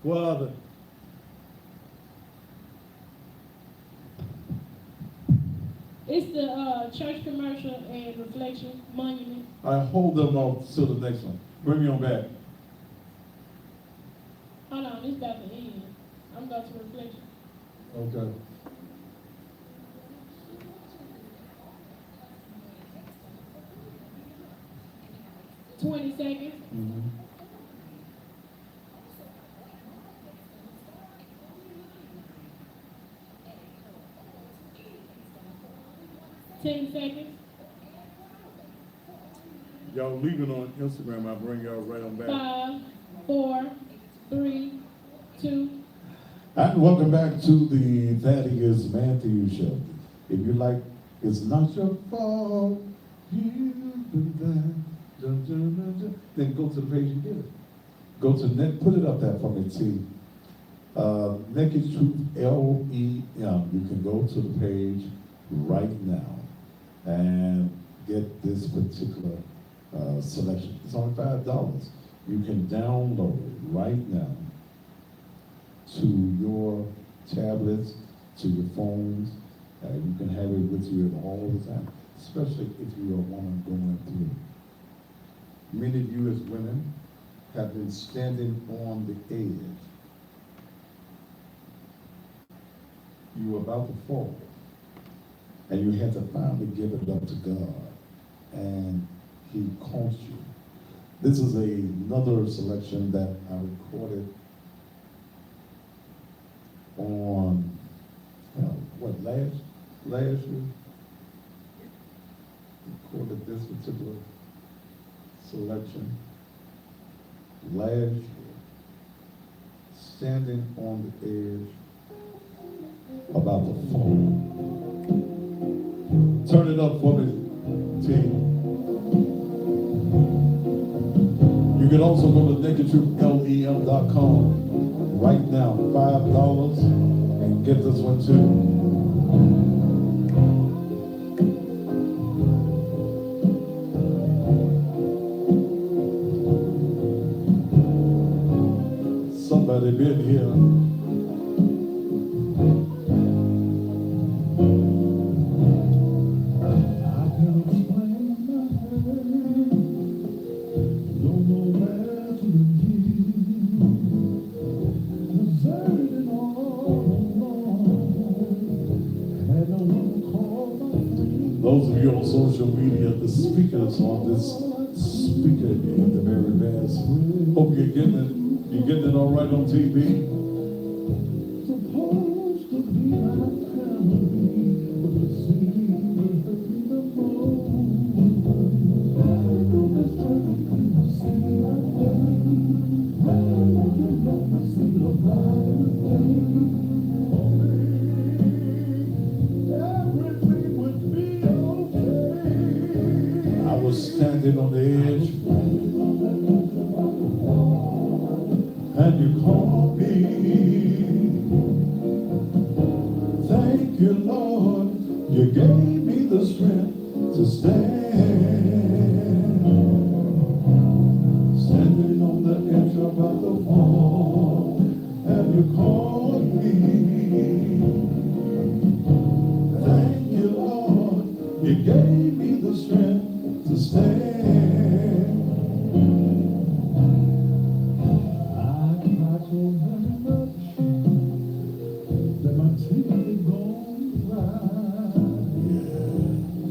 What other? It's the church commercial and reflection monument. I hold them off till the next one. Bring me on back. Hold on, it's about to end. I'm going to reflection. Okay. $20 seconds. Mm-hmm. $10 seconds. Y'all leaving on Instagram, I'll bring y'all right on back. 5, 4, 3, 2. And welcome back to the Thaddeus Matthews Show. If you like, it's not your fault, you've been there. Dun, dun, dun, dun. Then go to the page and get it. Go to net, put it up there for me, T. Naked Truth, LEM. You can go to the page right now and get this particular selection. It's only $5. You can download it right now to your tablets, to your phones. You can have it with you all the time, especially if you're a woman going through. Many of you as women have been standing on the edge. You were about to fall, and you had to finally give it up to God, and He caught you. This is another selection that I recorded on, last year? Recorded this particular selection last year. Standing on the edge, about to fall. Turn it up for me, team. You can also go to NakedTruthLEM.com right now, $5, and get this one too. Somebody been here. Those of you on social media, the speakers on this speaker in the very best. Hope you're getting it all right on TV. Supposed to be my family, but it seems to hurt me the most. Everything would be okay. I was standing on the edge, and you called me. Thank you, Lord, you gave me the strength to stand. Standing on the edge of the wall, and you called me. Thank you, Lord, you gave me the strength to stand. I cried so very much that my tears gone dry.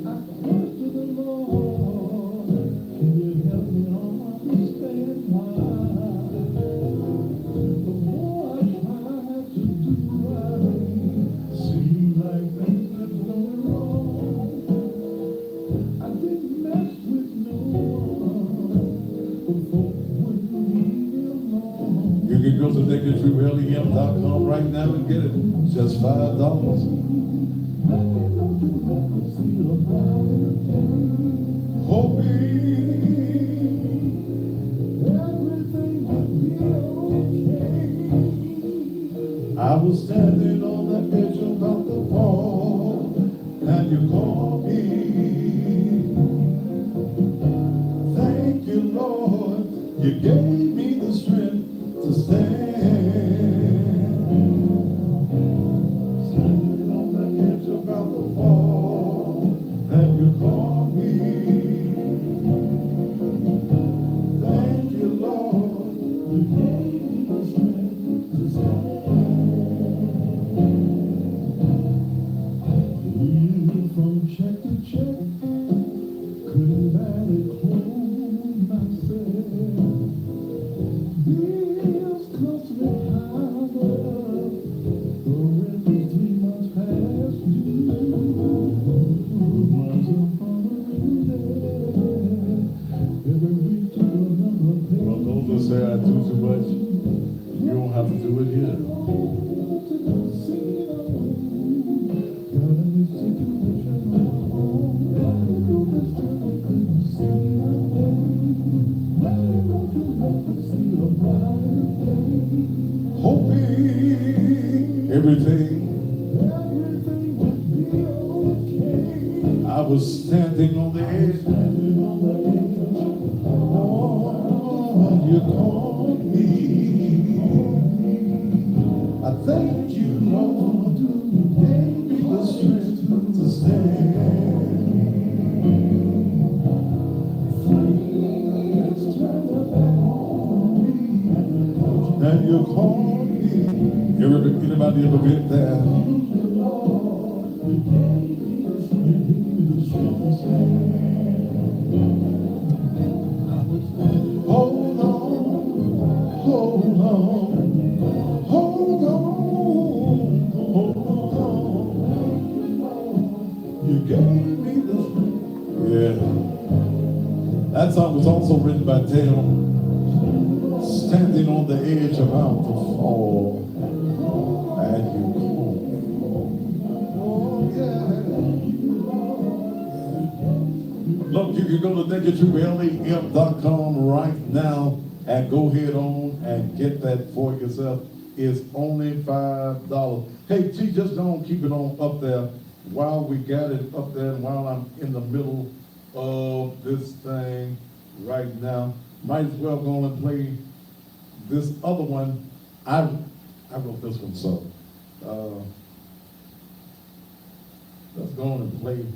I prayed to the Lord, can you help me understand why? The more I tried to do right, seemed like things kept going wrong. I didn't mess with no one, but folk wouldn't leave me alone. You can go to NakedTruthLEM.com right now and get it. Just $5. I was standing on the edge of the wall, and you called me. Thank you, Lord, you gave me the strength to stand. Standing on the edge of the wall, and you called me. Thank you, Lord, you gave me the strength to stand. Living from check to check, couldn't barely clothe myself. Bills cost me high, the rent is 3 months past due. Months are following there. Every week to another pay. Well, those that say I do too much, you don't have to do it here. Hoping everything. I was standing on the edge. Oh, you called me. I thank you, Lord, you gave me the strength to stand. Friends turn their back on and you called me. Anybody ever been there? Hold on, hold on, hold on, hold on. You gave me the yeah. That song was also written by Dale. Standing on the edge about to fall, and you called me. Oh yeah. Look, you can go to thinkitrulem.com right now and go ahead on and get that for yourself. It's only $5. Hey, G, just don't keep it on up there while we got it up there and while I'm in the middle of this thing right now. Might as well go and play this other one. I wrote this one, so let's go on and play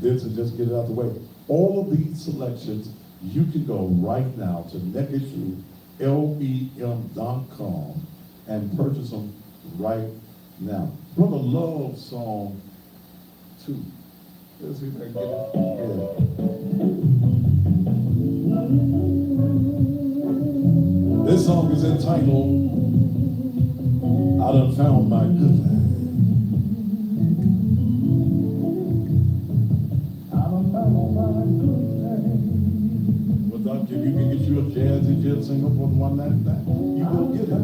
this and just get it out the way. All of these selections, you can go right now to thinkitrulem.com and purchase them right now. Brother Love song 2. Let's see if I can get it. Yeah. This song is entitled, I Done Found My Good Thing. I done found my good thing. Well, Doc, if you can get you a jazzy jet singer for one night, you will get it.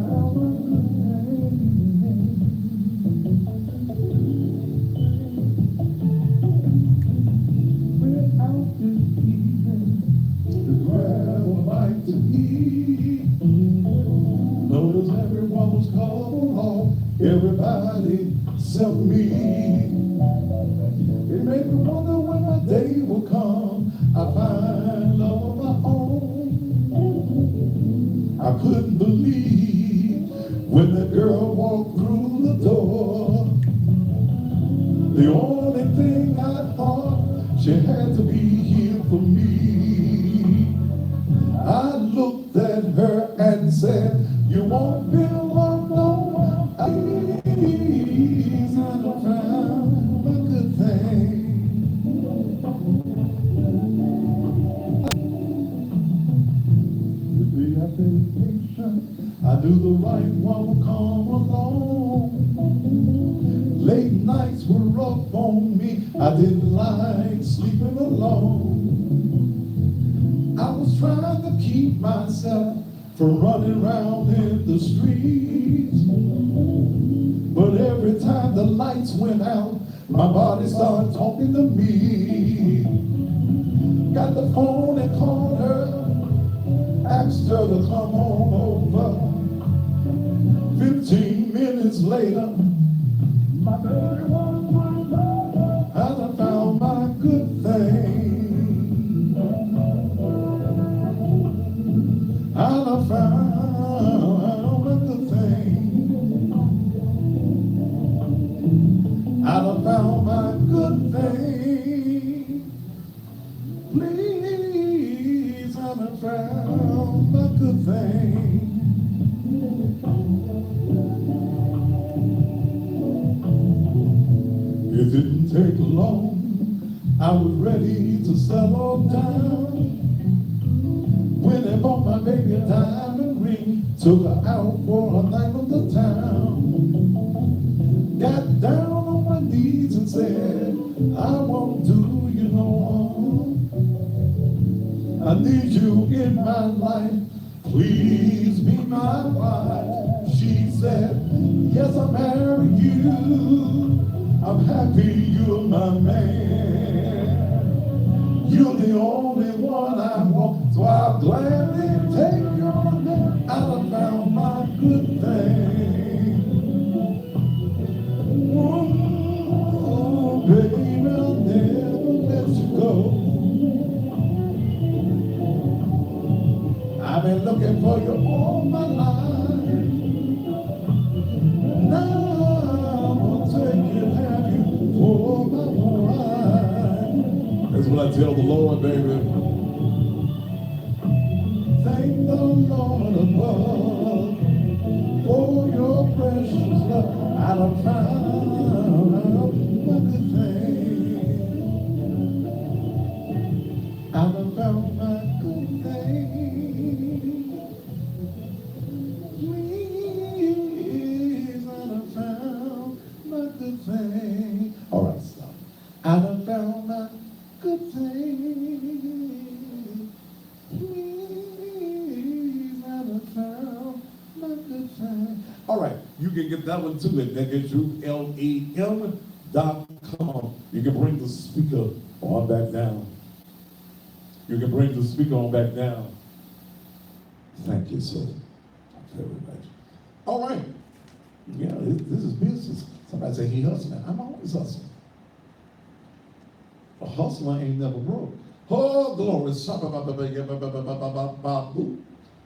Everybody except me. It made me wonder when my day will come. I find love of my own. I couldn't believe when the girl walked through the door. The only thing I thought, she had to be here for me. I looked at her and said, you won't be alone, no. I done found my good thing. With the application, I knew the right one would come along. Late nights were rough on me. I didn't like sleeping alone. I was trying to keep myself from running around in the streets. But every time the lights went out, my body started talking to me. Got the phone and called her, asked her to come on over. 15 minutes later, my baby was my love. I done found my good thing. I done found my good thing. I done found my good thing. Please, I done found my good thing. It didn't take long. I was ready to settle down. When they bought my baby a diamond ring, took her out for a night on the town. Got down on my knees and said, I won't do you no harm. I need you in my life, please be my wife. She said, yes, I'll marry you. I'm happy you're my man. You're the only one I want, so I'll gladly take your hand. I done found my good thing. Oh, baby, I'll never let you go. I've been looking for you all my life. Now I'm gonna take you, have you for my ride. That's what I tell the Lord, baby. Thank the Lord above. done found my good thing. I done found my good thing. Please, I done found my good thing. All right, stop. I done found my good thing. Please, I done found my good thing. All right, you can get that one too at NegaTruthLEM.com. You can bring the speaker on back down. You can bring the speaker on back down. Thank you so very much. All right. Yeah, this is business. Somebody say he hustling. I'm always hustling. A hustler ain't never broke. Oh, glory.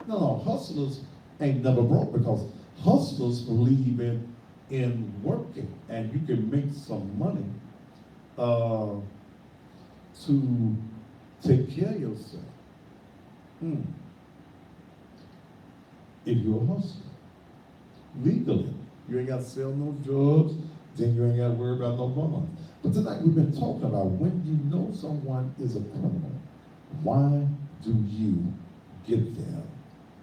No, hustlers ain't never broke because hustlers believe in working, and you can make some money to take care of yourself. If you're a hustler, legally, you ain't got to sell no drugs, then you ain't got to worry about no money. But tonight we've been talking about when you know someone is a criminal, why do you get them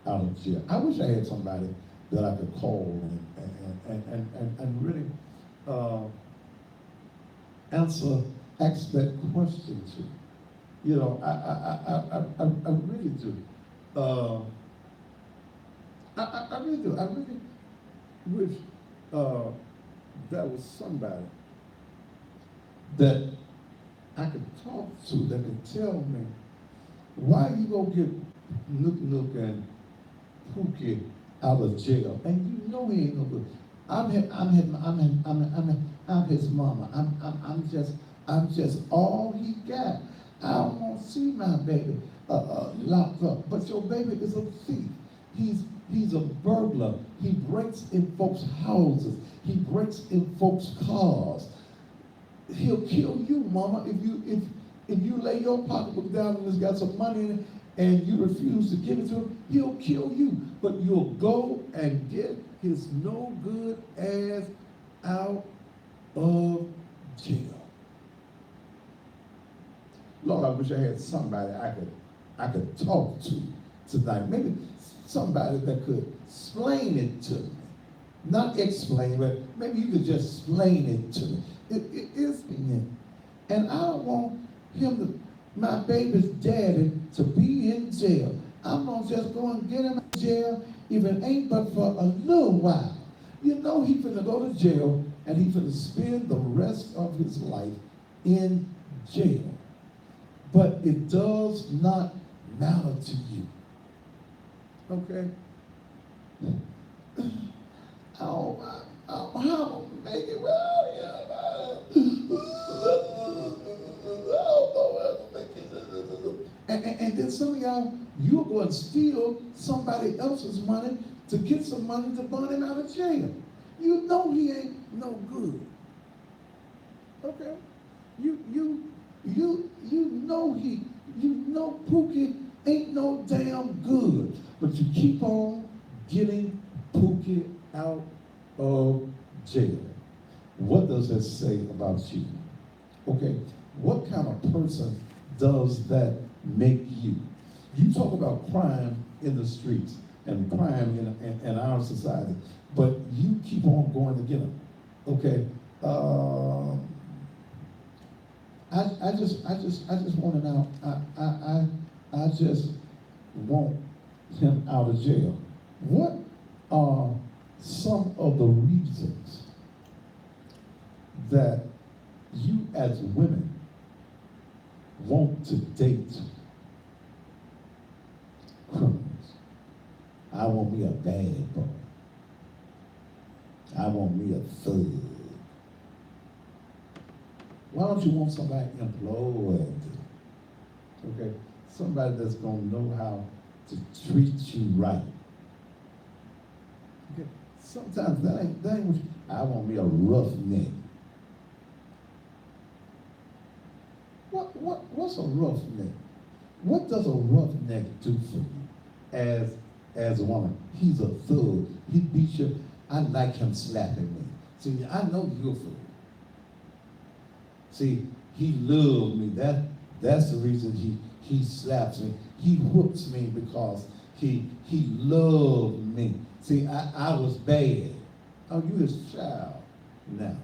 out of jail? I wish I had somebody that I could call and really ask that question to. You know, I really do. I really do. I really wish there was somebody that I could talk to that could tell me why you go get Nook and Pookie out of jail, and you know he ain't no good. I'm his mama. I'm just all he got. I don't want to see my baby locked up. But your baby is a thief. He's a burglar. He breaks in folks' houses. He breaks in folks' cars. He'll kill you, mama, if you lay your pocketbook down and it's got some money in it and you refuse to give it to him, he'll kill you. But you'll go and get his no good ass out of jail. Lord, I wish I had somebody I could talk to tonight. Maybe somebody that could explain it to me. Not explain, but maybe you could just explain it to me. It is me. And I don't want my baby's daddy, to be in jail. I'm gonna just go and get him in jail, if it ain't but for a little while. You know he finna go to jail, and he finna spend the rest of his life in jail. But it does not matter to you. Okay? How make it well, and then some of y'all, you'll go and steal somebody else's money to get some money to burn him out of jail. You know he ain't no good. Okay? You know Pookie ain't no damn good. But you keep on getting Pookie out of jail. What does that say about you? Okay, what kind of person does that make you? You talk about crime in the streets and crime in our society, but you keep on going to get them. Okay, I just want him out. I just want him out of jail. What are some of the reasons that you as women want to date criminals? I want me a bad boy. I want me a thug. Why don't you want somebody employed? Okay, somebody that's gonna know how to treat you right. Okay, sometimes that ain't what you, I want me a roughneck. What's a roughneck? What does a roughneck do for you as a woman? He's a thug. He beats you. I like him slapping me. See, I know you're a fool. See, he loved me. That's the reason he slaps me. He whoops me because he loved me. See, I was bad. Oh, you his child now.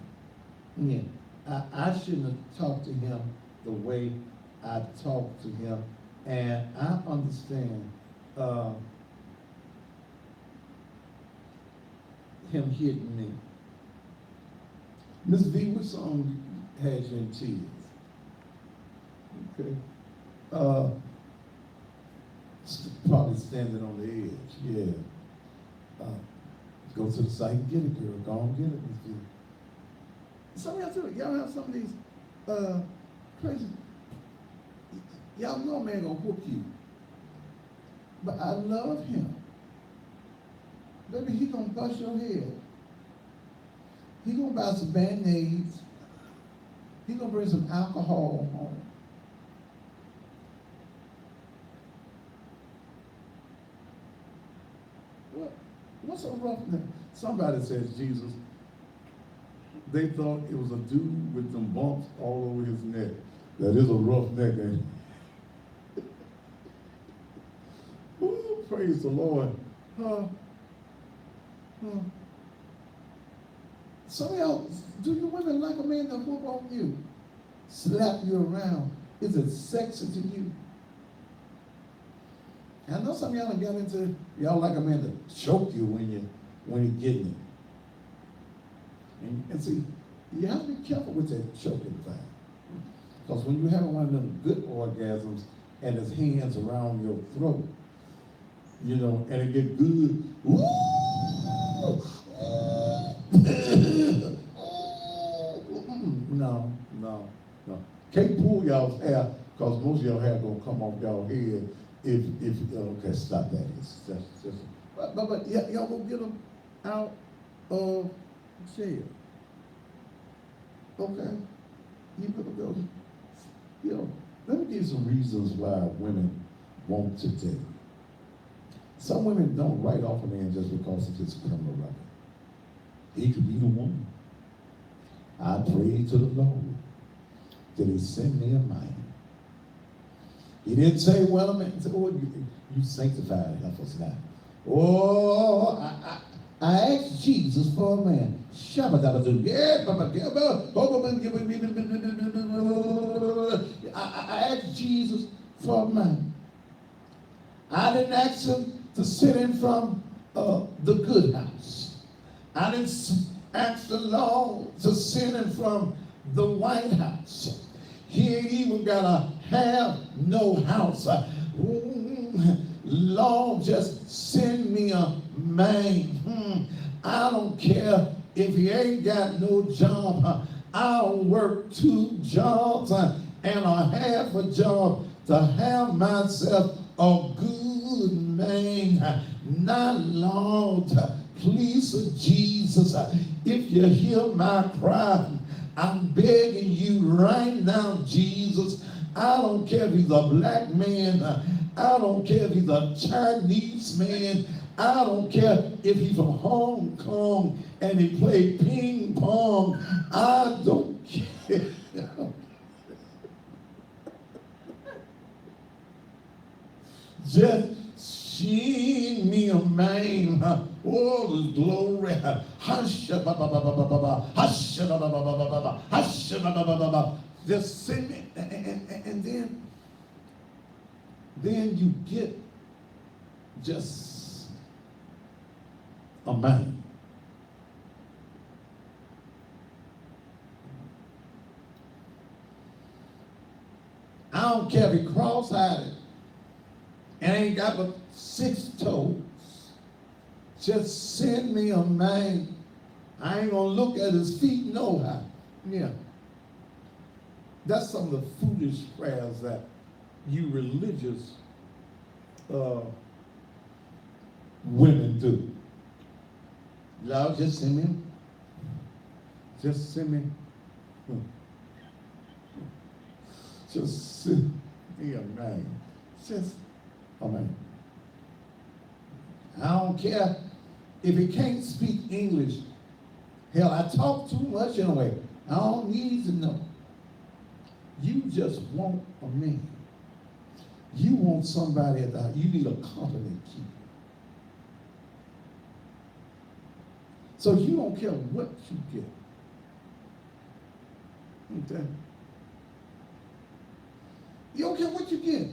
Yeah. I shouldn't have talked to him the way I talked to him. And I understand him hitting me. Miss V, what song has you in tears? Okay. Probably standing on the edge, yeah. Go to the site and get it, girl. Go and get it, Miss V. Some of y'all too, y'all have some of these crazy, y'all know a man gonna whoop you. But I love him. Baby, he gonna bust your head. He gonna buy some Band-Aids. He gonna bring some alcohol home. What's so rough? Somebody says Jesus. They thought it was a dude with them bumps all over his neck. That is a rough neck, ain't it? Ooh, praise the Lord. Some of y'all, do you women like a man to whoop on you? Slap you around? Is it sexy to you? I know some of y'all got into, y'all like a man to choke you when you're getting it. And see, you have to be careful with that choking thing. Because when you're having one of them good orgasms and his hands around your throat, you know, and it get good, no. Can't pull y'all's hair, because most of y'all hair gonna come off y'all head if okay, stop that. It's just, but yeah, y'all gonna get them out of jail. Okay? You gonna go, you know, let me give you some reasons why women want to date. Some women don't write off a man just because of his criminal record. He could be the one. I prayed to the Lord that he send me a man. He didn't say, well, a man, oh, you sanctified help us now. Oh, I asked Jesus for a man. I asked Jesus for a man. I didn't ask him to sit in from the good house. I didn't ask the Lord to sit in from the White House. He ain't even gotta have no house. Lord, just send me a man. I don't care if he ain't got no job. I'll work 2 jobs and a half a job to have myself a good man. Not Lord, please, Jesus, if you hear my cry, I'm begging you right now, Jesus. I don't care if he's a black man. I don't care if he's a Chinese man. I don't care if he's from Hong Kong and he played ping pong. I don't care. Just send me a man. Oh, the glory. Hush, hush, hush. Just send me, and then you get just a man. I don't care if he cross-eyed and ain't got but 6 toes. Just send me a man. I ain't gonna look at his feet no how. Yeah. That's some of the foolish prayers that you religious women do. Lord, just send me. Just send me. Just send me a man. Just a man. I don't care if he can't speak English. Hell, I talk too much anyway. I don't need to know. You just want a man. You want somebody at the house. You need a company keeper. So you don't care what you get. Okay? You don't care what you get.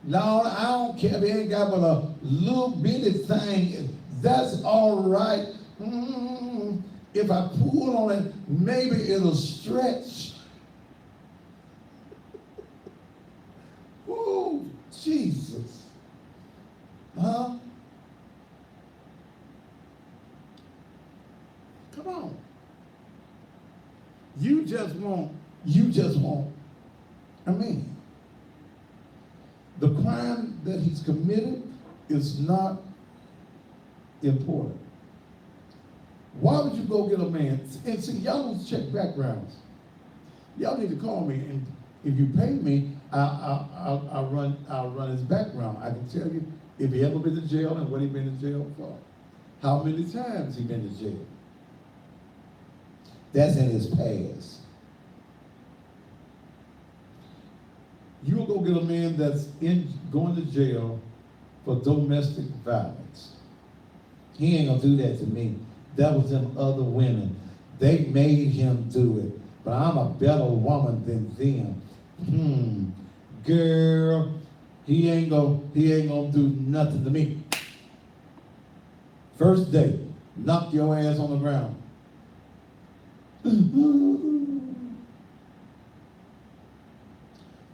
Lord, I don't care if it ain't got but a little bitty thing. That's all right. If I pull on it, maybe it'll stretch. Oh, Jesus. Huh? Come on. You just want, I mean, the crime that he's committed is not important. Why would you go get a man? And see, y'all need to check backgrounds. Y'all need to call me, and if you pay me, I'll run his background. I can tell you if he ever been to jail and what he been in jail for, how many times he been to jail. That's in his past. You'll go get a man that's going to jail for domestic violence. He ain't gonna do that to me. That was them other women. They made him do it. But I'm a better woman than them. Girl, he ain't gonna do nothing to me. First day, knock your ass on the ground.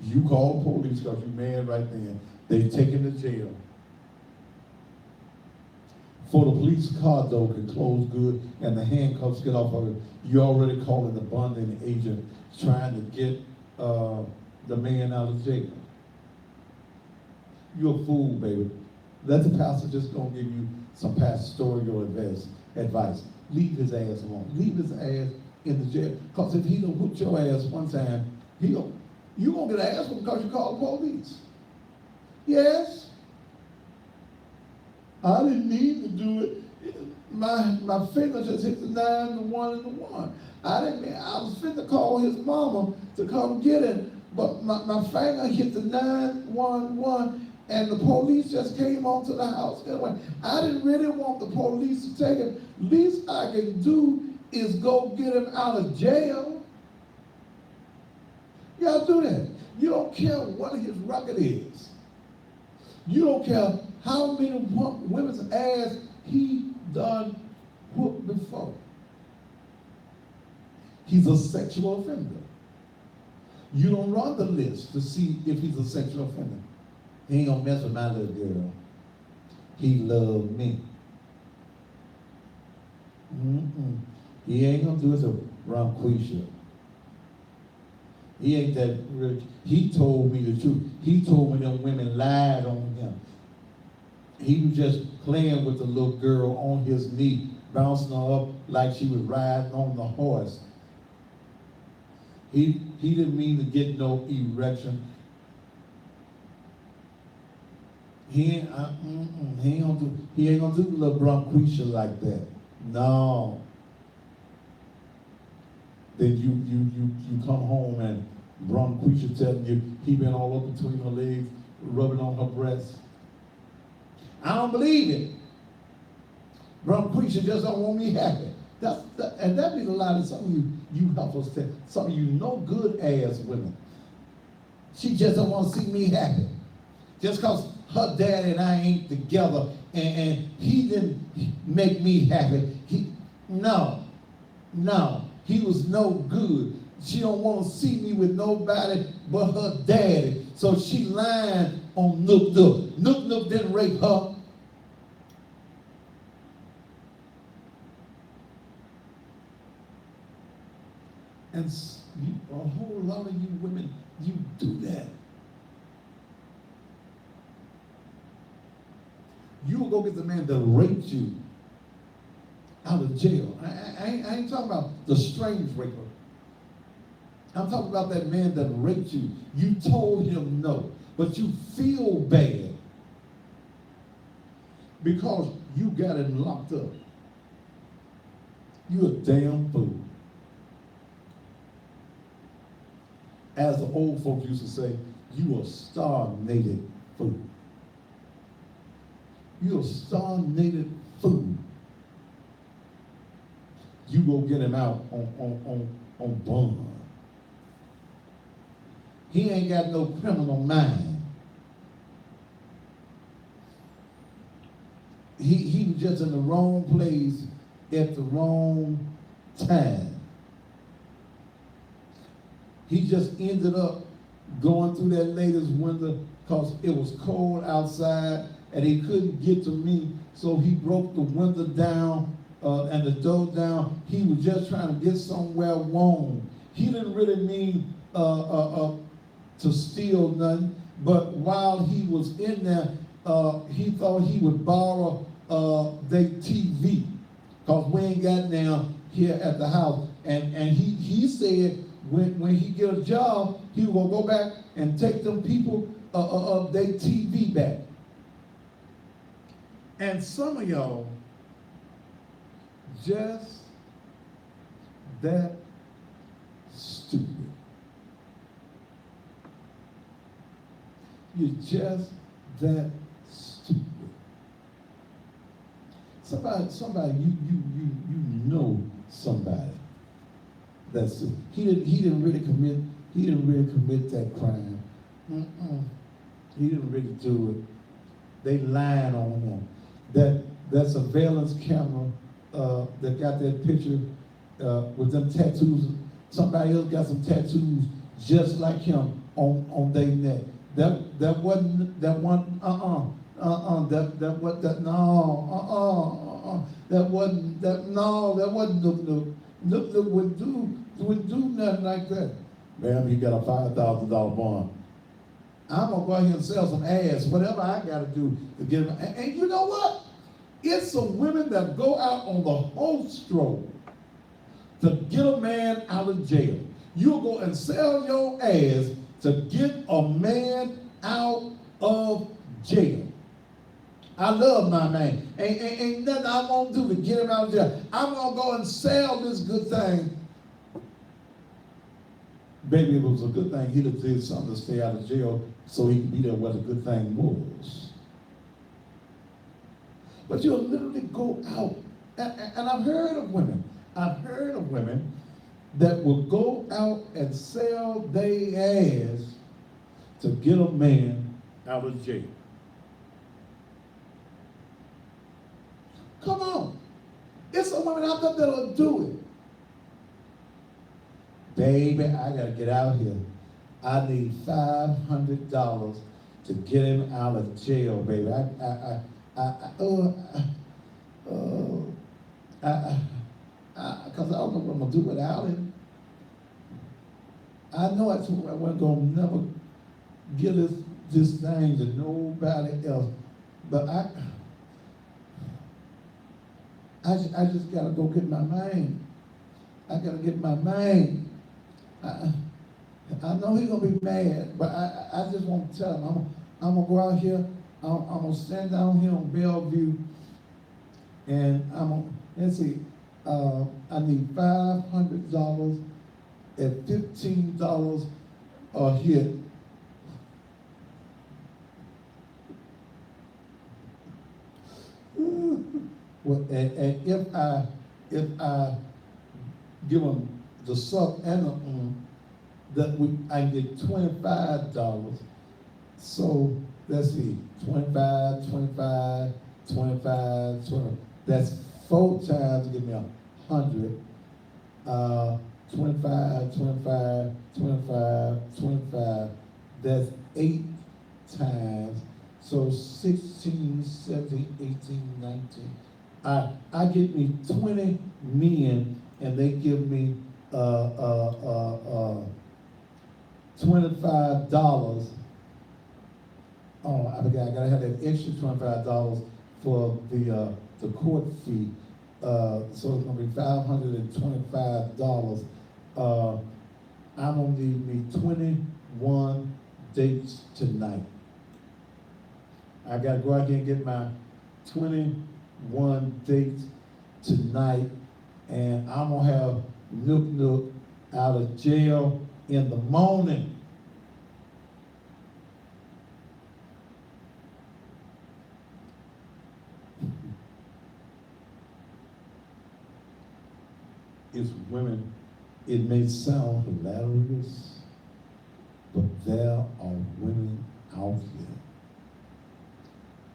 You call the police because you mad right then. They take him to jail. Before the police car door can close good and the handcuffs get off of it, you already calling the bonding agent trying to get the man out of jail. You're a fool, baby. Let the pastor just gonna give you some pastoral advice. Leave his ass alone. Leave his ass in the jail. Because if he don't whoop your ass one time, you gonna get an ass because you called the police. Yes. I didn't need to do it. My finger just hit the 9, the 1, and the 1. I was finna call his mama to come get it, but my finger hit the 9, 1, 1, and the police just came onto the house anyway. I didn't really want the police to take him. Least I can do is go get him out of jail. Y'all do that. You don't care what his record is. You don't care how many women's ass he done whooped before. He's a sexual offender. You don't run the list to see if he's a sexual offender. He ain't gonna mess with my little girl. He loved me. He ain't gonna do it to Ronquisha. He ain't that rich. He told me the truth. He told me them women lied on him. He was just playing with the little girl on his knee, bouncing her up like she was riding on the horse. He didn't mean to get no erection. He ain't gonna do the little Bronquisha like that. No. Then you come home and Bronquisha telling you he been all up between her legs, rubbing on her breasts. I don't believe it. Bronquisha just don't want me happy. And that means a lot of some of you helpers, some of you no good ass women. She just don't want to see me happy. Just because her dad and I ain't together and he didn't make me happy. No. He was no good. She don't want to see me with nobody but her daddy. So she lying on Nook Nook. Nook Nook didn't rape her. And a whole lot of you women, you do that. You will go get the man that raped you out of jail. I ain't talking about the strange raper. I'm talking about that man that raped you. You told him no, but you feel bad. because you got him locked up. You a damn fool. As the old folks used to say, you a star-nated fool. You a star-nated fool. You go get him out on bond. He ain't got no criminal mind. He was just in the wrong place at the wrong time. He just ended up going through that lady's window because it was cold outside and he couldn't get to me, so he broke the window down and the door down. He was just trying to get somewhere warm. He didn't really mean to steal nothing, but while he was in there, he thought he would borrow their TV, because we ain't got down here at the house. And he said when he get a job, he will go back and take them people their TV back. And some of y'all just that stupid. You're just that stupid. Somebody you know somebody that's stupid. He didn't really commit that crime. He didn't really do it. They lying on him. That surveillance camera that got that picture with them tattoos. Somebody else got some tattoos just like him on their neck. That wasn't that one. That wasn't. Look would do nothing like that. Ma'am, you got a $5,000 bond. I'm gonna go out here and sell some ass, whatever I gotta do to get him. And you know what? It's some women that go out on the whole stroll to get a man out of jail. You'll go and sell your ass to get a man out of jail. I love my man. Ain't nothing I'm gonna do to get him out of jail. I'm gonna go and sell this good thing. Baby, it was a good thing he did something to stay out of jail so he could be there where the good thing was. But you'll literally go out, and I've heard of women that will go out and sell their ass to get a man out of jail. Come on. It's some women out there that'll do it. Baby, I gotta get out here. I need $500 to get him out of jail, baby. Because I don't know what I'm gonna do without him. I know I wasn't gonna never give this thing to nobody else, but I just gotta go get my man. I gotta get my man. I know he's gonna be mad, but I just want to tell him I'm gonna go out here. I'm gonna stand down here on Bellevue, and let's see. I need $500 at $15 a hit. Well, and if I give them the suck and the I get $25. So let's see, 25, 25, 25, 20. That's 4 times to give me 100. 25, 25, 25, 25. That's 8 times. So 16, 17, 18, 19. I get me 20 men, and they give me $25. Oh, I forgot. I gotta have that extra $25 for the court fee. So it's gonna be $525. I'm gonna need me 21 dates tonight. I gotta go out here and get my 21 dates tonight, and I'm gonna have Nook Nook out of jail in the morning. It's women. It may sound hilarious, but there are women out here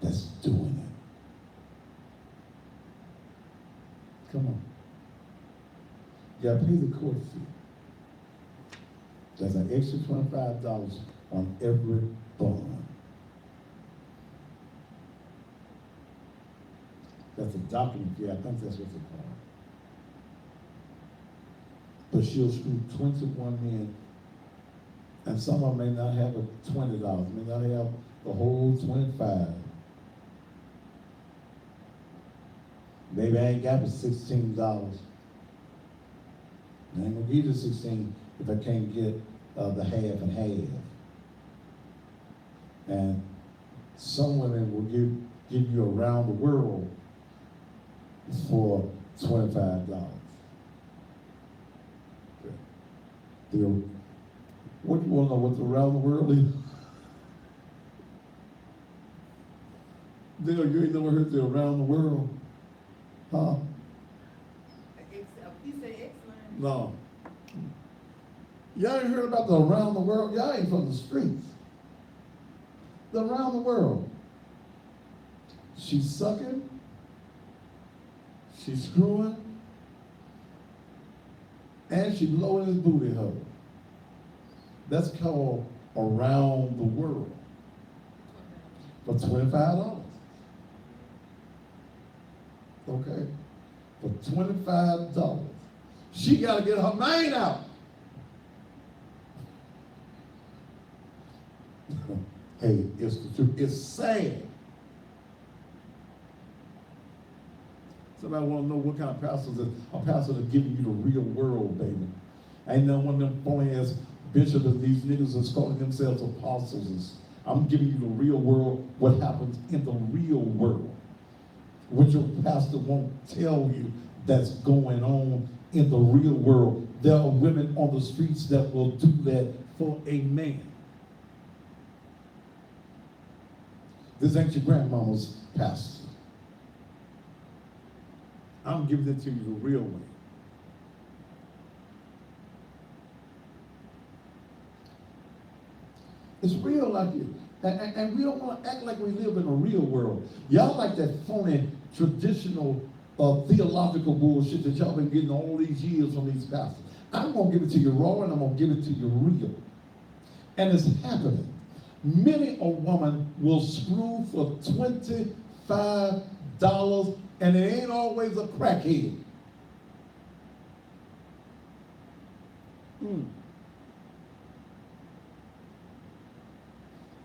that's doing it. Come on. You gotta pay the court fee. There's an extra $25 on every bond. That's a document fee. I think that's what they call it. But she'll screw 21 men, and some of them may not have a $20, may not have the whole 25. Maybe I ain't got but $16. I ain't gonna give you 16 if I can't get the half and half. And some women will give you around the world for $25. What you want to know what the around the world is? Dale, you ain't never heard the around the world? Huh? You say excellent. No. Y'all ain't heard about the around the world? Y'all ain't from the streets. The around the world. She's sucking. She's screwing. And she's blowing his booty hole. That's called around the world. For $25. Okay? For $25. She got to get her mind out. Hey, it's the truth. It's sad. Somebody want to know what kind of pastors is a pastor that's giving you the real world, baby. Ain't none one of them phony ass bishops and these niggas that's calling themselves apostles. I'm giving you the real world, what happens in the real world. What your pastor won't tell you that's going on in the real world. There are women on the streets that will do that for a man. This ain't your grandmama's pastor. I'm giving it to you the real way. It's real like it. And we don't want to act like we live in a real world. Y'all like that phony, traditional, theological bullshit that y'all been getting all these years from these pastors. I'm going to give it to you raw, and I'm going to give it to you real. And it's happening. Many a woman will screw for $25, and it ain't always a crackhead.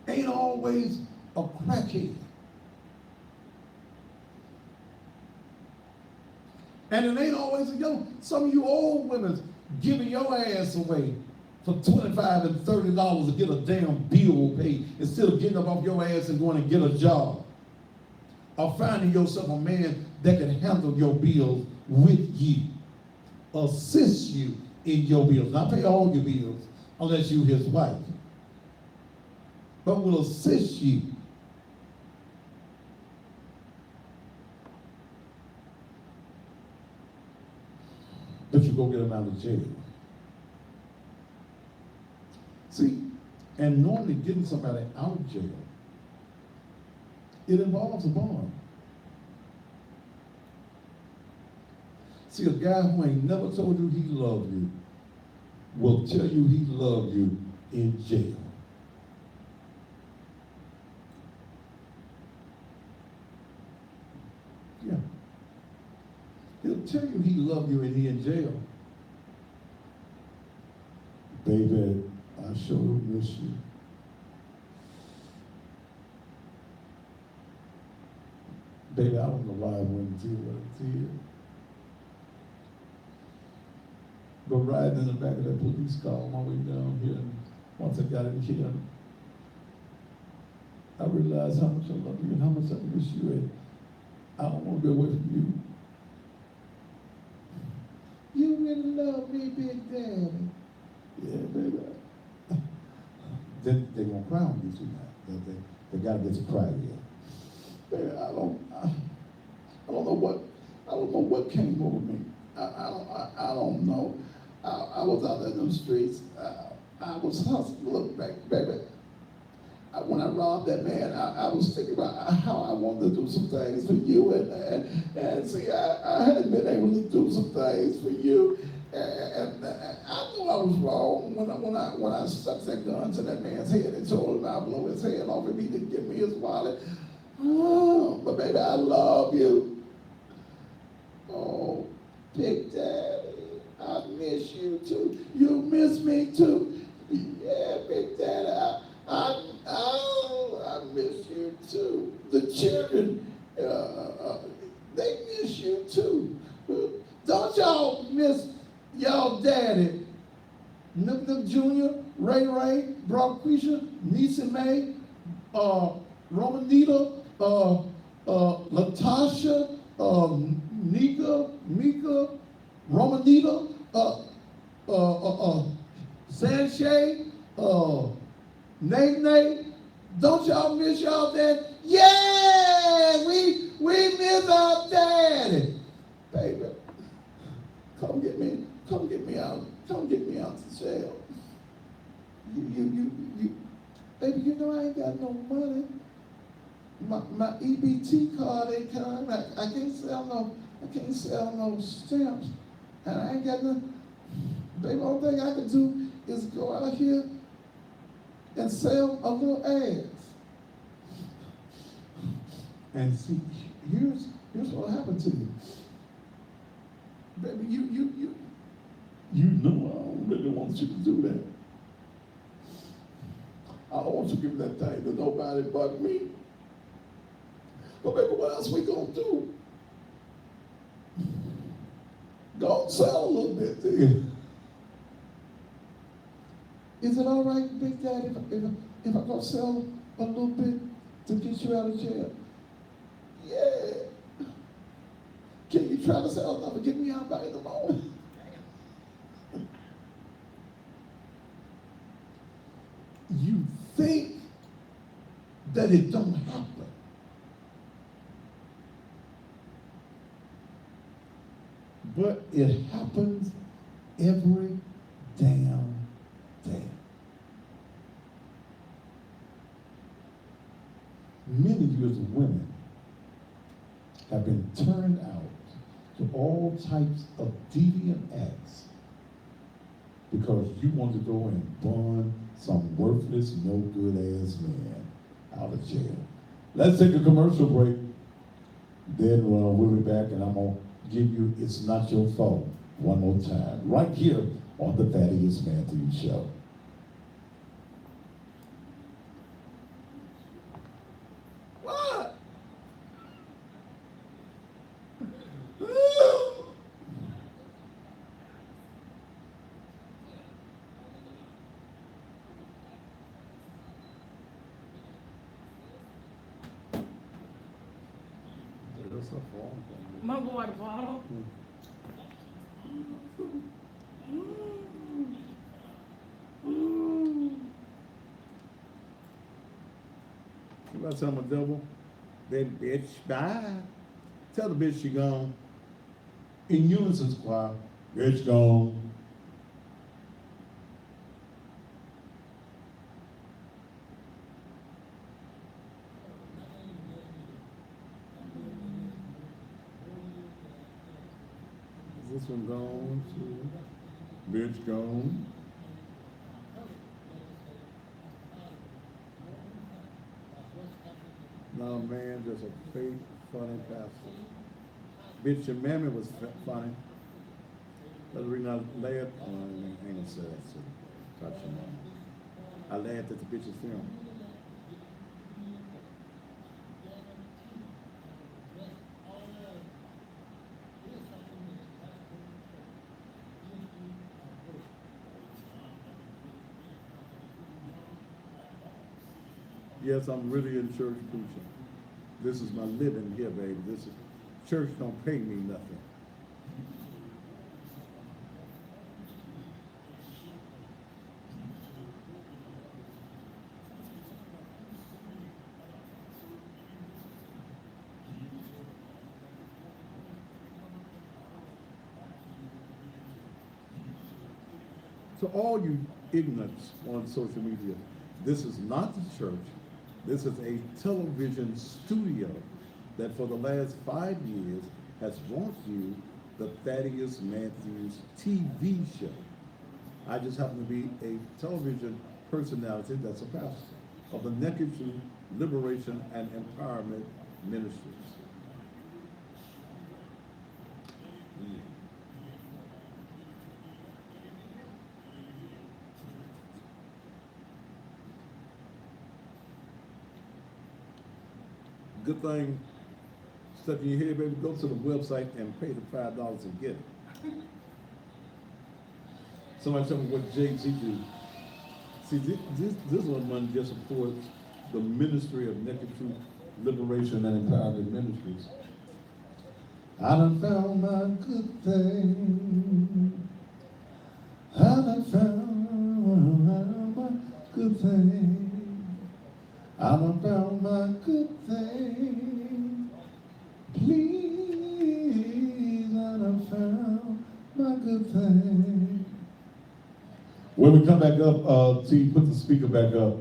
Ain't always a crackhead. And it ain't always a young. Some of you old women giving your ass away for $25 and $30 to get a damn bill paid instead of getting up off your ass and going and get a job. Or finding yourself a man that can handle your bills with you. Assist you in your bills. Not pay all your bills unless you his wife. But will assist you. But you go get him out of jail. See, and normally getting somebody out of jail, it involves a bond. See, a guy who ain't never told you he loved you will tell you he loved you in jail. Yeah. He'll tell you he loved you and he in jail. Baby, I sure miss you. Baby, I don't know why I wouldn't do what I did. But riding in the back of that police car on my way down here, and once I got in here, I realized how much I love you and how much I miss you. I don't want to be away from you. You really love me, Big Daddy. Yeah, baby. Then they gonna cry on you tonight. They gotta get to cry again. Baby, I don't know what came over me. I don't know. I was out there in them streets. I was hustling. Look, baby. When I robbed that man, I was thinking about how I wanted to do some things for you, and see, I hadn't been able to do some things for you, and I knew I was wrong when I stuck that gun to that man's head and told him I'd blow his head off if he didn't give me his wallet. Oh, but baby, I love you. Oh, Big Daddy, I miss you too. You miss me too. Yeah, Big Daddy, I miss you too. The children, they miss you too. Don't y'all miss y'all daddy? Nook Jr., Ray, Broquisha, Nisa May, Romanita, Latasha, Nika, Mika, Romanita, Sanchez, Nate, don't y'all miss y'all dad? Yeah, we miss our daddy. Baby, come get me out of jail. You, baby, you know I ain't got no money. My EBT card ain't coming. I can't sell no stamps. And I ain't got no, baby, only thing I can do is go out here and sell a little ass. And see, here's what happened to you. Baby, you know I don't really want you to do that. I don't want you to give that thing to nobody but me. But baby, what else we gonna do? Go sell a little bit to you. Is it all right, Big Daddy, if I go sell a little bit to get you out of jail? Yeah. Can you try to sell enough to get me out by the morning? You think that it don't happen. But it happens every damn day. Many years of women have been turned out to all types of deviant acts because you want to go and burn some worthless, no good ass man out of jail. Let's take a commercial break. Then we'll be back and I'm going to give you It's Not Your Fault one more time, right here on the Thaddeus Matthews Show. What? My water bottle. You about to tell him a double? That bitch, bye. Tell the bitch she gone. In unison, squad. Bitch gone. Is this one gone too? Bitch gone. No, man, just a fake, funny pastor. Bitch, your mammy was funny. That's the reason I laughed. Oh, I ain't gonna say that, so touch your mama. I laughed at the bitch's film. Yes, I'm really in church preaching. This is my living here, baby. Church don't pay me nothing. To all you ignorants on social media, this is not the church. This is a television studio that for the last 5 years has brought you the Thaddeus Matthews TV show. I just happen to be a television personality that's a pastor of the Neckartree Liberation and Empowerment Ministries. Good thing, stuck in your head, baby, go to the website and pay the $5 and get it. Somebody tell me what JT do. See, this one money just supports the ministry of Neckartree Liberation and Empowerment Ministries. I done found my good thing. I done found my good thing. I done found my good thing. Please, I done found my good thing. When we come back up, T, put the speaker back up.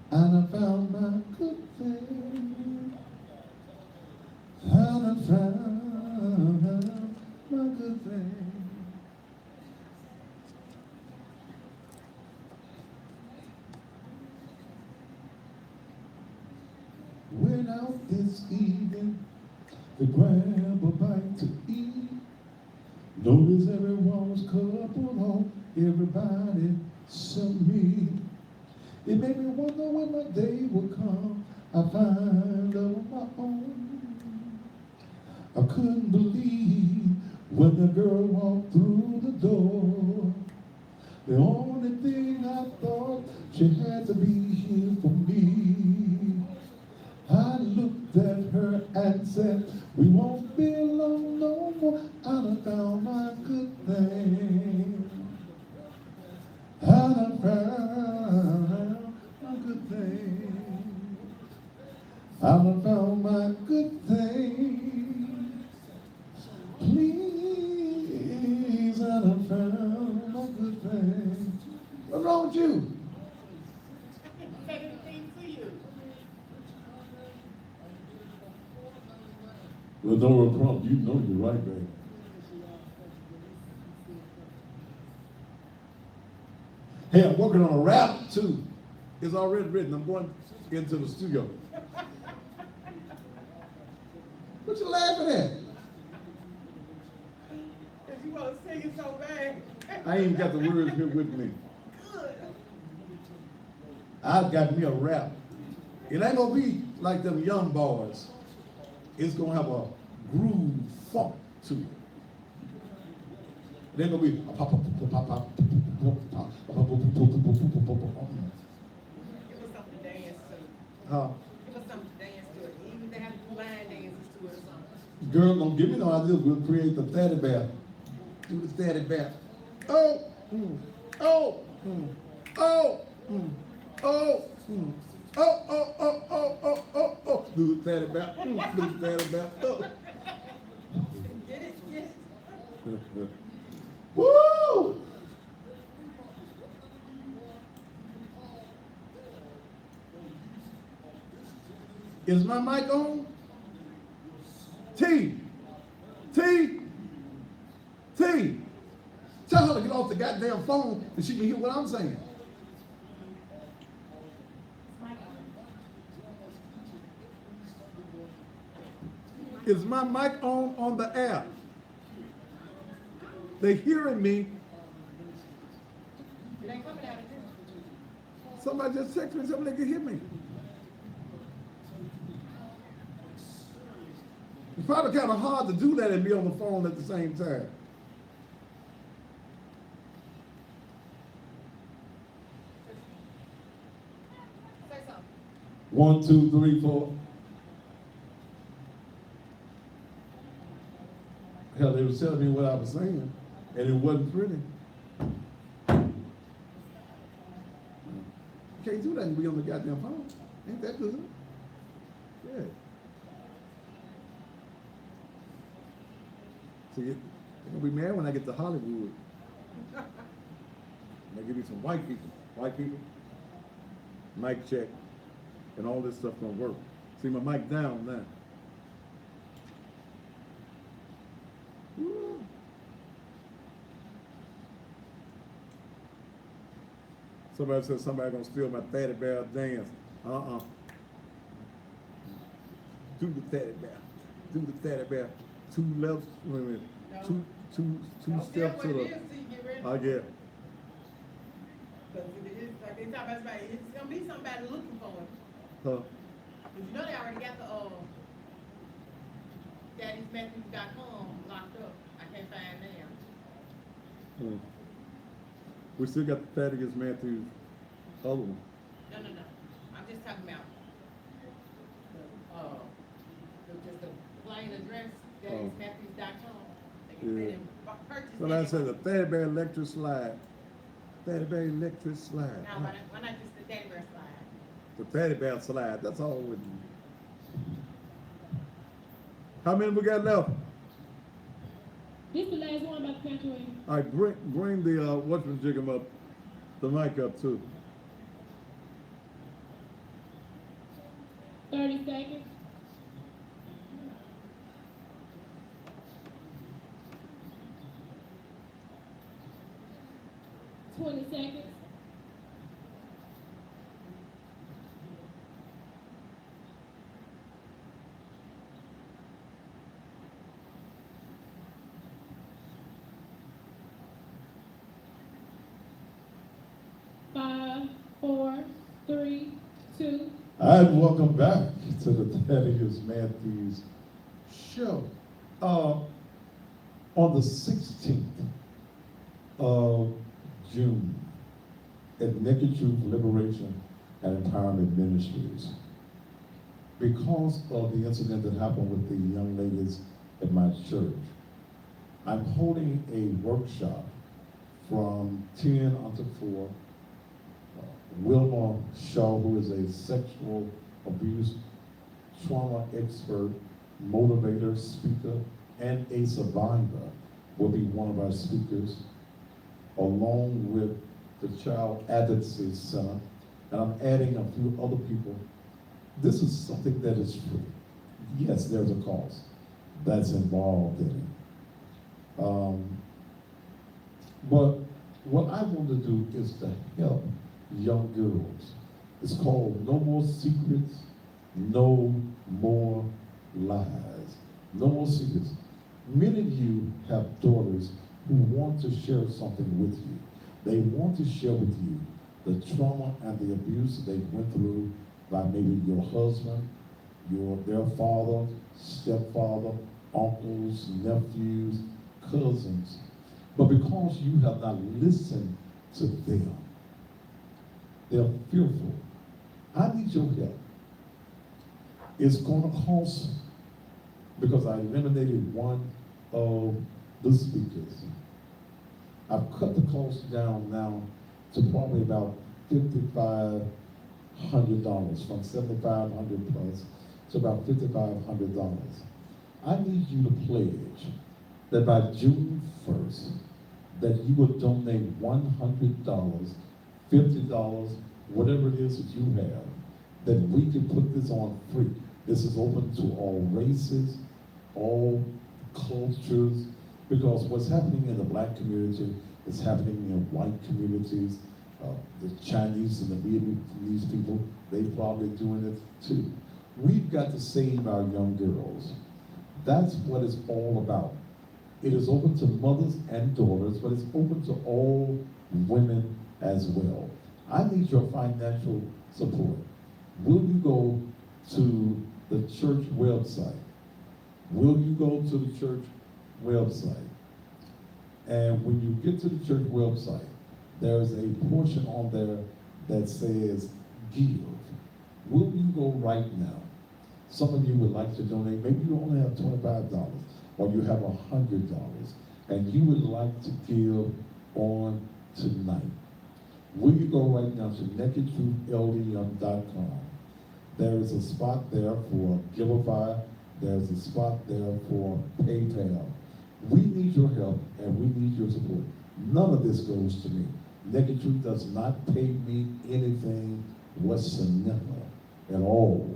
I done found my good thing. I done found my good thing. Went out this evening to grab a bite to eat. Noticed everyone was coupled on, everybody except me. It made me wonder when my day would come, I find love on my own. I couldn't believe when the girl walked through the door. The only thing I thought, she had to be here for me. I looked at her and said, we won't be alone no more. I done found my good thing. I done found my good thing. I done found my good thing. Please, I done found my good thing. What's wrong with you? Second thing for you. Well, don't prompt. You know you're right, babe. Hey, I'm working on a rap too. It's already written. I'm going into the studio. What you laughing at? Cause you wanna sing it so bad. I ain't got the words here with me. Good. I've got me a rap. It ain't gonna be like them young boys. It's gonna have a groove funk to it. It ain't gonna be Give us something to dance to. huh? Give us something to dance to. Even if they have line dances to it or something. Girl, don't give me no idea. We'll create the Thaddy Bear. Do the Thaddy Bear. Oh, oh, oh, oh, oh. Do the Thaddy Bear. Do the Thaddy Bear. Oh. Get it? Yes. Woo! Is my mic on? T. Tell her to get off the goddamn phone and she can hear what I'm saying. Is my mic on the air? They hearing me. It ain't coming out of here. Somebody just text me something they can hear me. It's probably kind of hard to do that and be on the phone at the same time. Say something. 1, 2, 3, 4. Hell, they was telling me what I was saying, and it wasn't pretty. You can't do that and be on the goddamn phone. Ain't that good? Yeah. See, they're gonna be mad when I get to Hollywood. They give me some white people, mic check, and all this stuff gonna work. See, my mic down now. Woo. Somebody said somebody gonna steal my Teddy Bear dance. Do the Teddy Bear. Do the Teddy Bear. Two left, wait a minute. No. Two Don't steps tell to what the. it is till you get ready. I get. Cause it is, like they talk about somebody, it's gonna be somebody looking for it. Huh? Cause you know they already got the, Daddy'sMatthews.com locked up. I can't find them. We still got the Thaddeus Matthews other one. No. I'm just talking about just the plain address, Daddy'sMatthews.com. They can Yeah. sit and purchase. So I said the Teddy Bear electric slide. Teddy Bear electric slide. Now, why not just the Teddy Bear slide? The Teddy Bear slide, that's all we need. How many we got left? This the last one about the country. All right, bring the, whatchamajigam up, the mic up too. 30 seconds. Twenty seconds. Five, 4, 3, 2. And welcome back to the Thaddeus Matthews Show. On the 16th of June, at Naked Truth Liberation and Empowerment Ministries, because of the incident that happened with the young ladies at my church, I'm holding a workshop from 10 until 4. Wilma Shaw, who is a sexual abuse trauma expert, motivator, speaker, and a survivor, will be one of our speakers, along with the Child Advocacy Center, and I'm adding a few other people. This is something that is free. Yes, there's a cost that's involved in it. But what I want to do is to help young girls. It's called No More Secrets, No More Lies. No more secrets. Many of you have daughters who want to share something with you. They want to share with you the trauma and the abuse they went through by maybe your husband, their father, stepfather, uncles, nephews, cousins. But because you have not listened to them, they're fearful. I need your help. It's going to cost, because I eliminated one of the speakers. I've cut the cost down now to probably about $5,500, from $7,500 plus to about $5,500. I need you to pledge that by June 1st, that you would donate $100, $50, whatever it is that you have, that we can put this on free. This is open to all races, all cultures, because what's happening in the black community is happening in white communities. The Chinese and the Vietnamese people, they probably doing it too. We've got to save our young girls. That's what it's all about. It is open to mothers and daughters, but it's open to all women as well. I need your financial support. Will you go to the church website? Will you go to the church website? And when you get to the church website, there's a portion on there that says give. Will you go right now? Some of you would like to donate. Maybe you only have $25 or you have $100 and you would like to give on tonight. Will you go right now to nakedtruthldm.com? There is a spot there for Giveify. There's a spot there for PayPal. We need your help and we need your support. None of this goes to me. Naked Truth does not pay me anything whatsoever at all.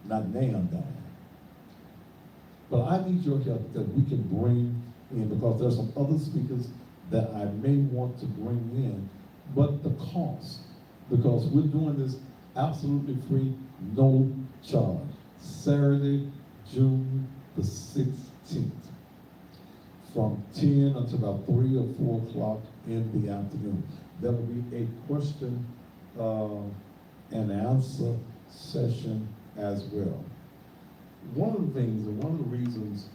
Not damn dime. But I need your help that we can bring in, because there's some other speakers that I may want to bring in, but the cost, because we're doing this absolutely free, no charge. Saturday, June the 16th, from 10 until about 3 or 4 o'clock in the afternoon. There will be a question and answer session as well. One of the things and one of the reasons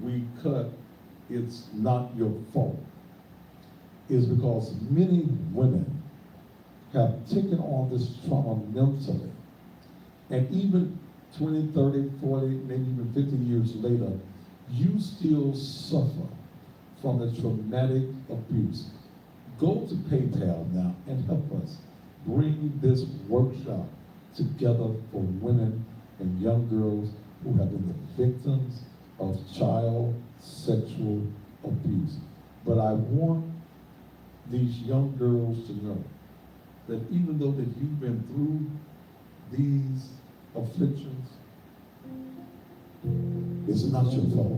we cut It's Not Your Fault is because many women have taken on this trauma mentally. And even 20, 30, 40, maybe even 50 years later, you still suffer from the traumatic abuse. Go to PayPal now and help us bring this workshop together for women and young girls who have been the victims of child sexual abuse. But I want these young girls to know that even though that you've been through these afflictions, it's not your fault.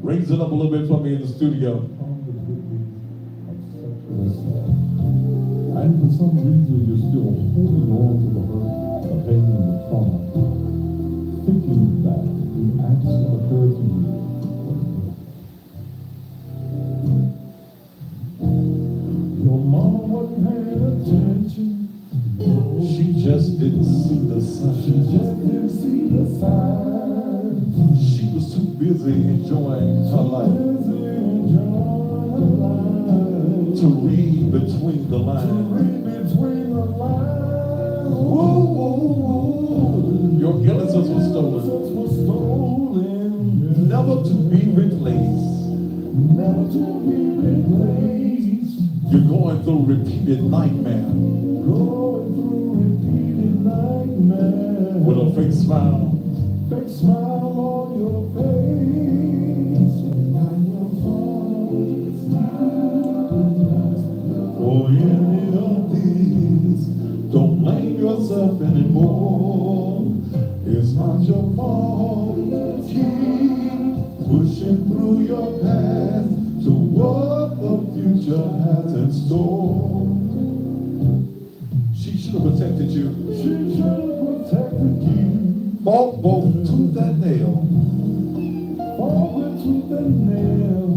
Raise it up a little bit for me in the studio. And for some reason, you're still holding on to the hurt, the pain, and the trauma. Thinking back, the acts that occurred to you. Your mama wasn't paying attention. She just didn't see the sign. She just didn't see the sign. She was too busy enjoying her life Busy enjoying her life. to read between the lines. Read between the lines. Whoa, whoa, whoa. Your innocence was stolen, Was stolen. never to be replaced. Never to be replaced. You're going through repeated nightmares Going through repeated nightmares. with a fake smile. Fake smile on your face. Not your fault. It's not. For any of these, don't blame yourself anymore. It's not your fault. Keep pushing through your past to what the future has in store. She should have protected you. She should have protected you. Fought both tooth and nail. Fought with tooth and nail.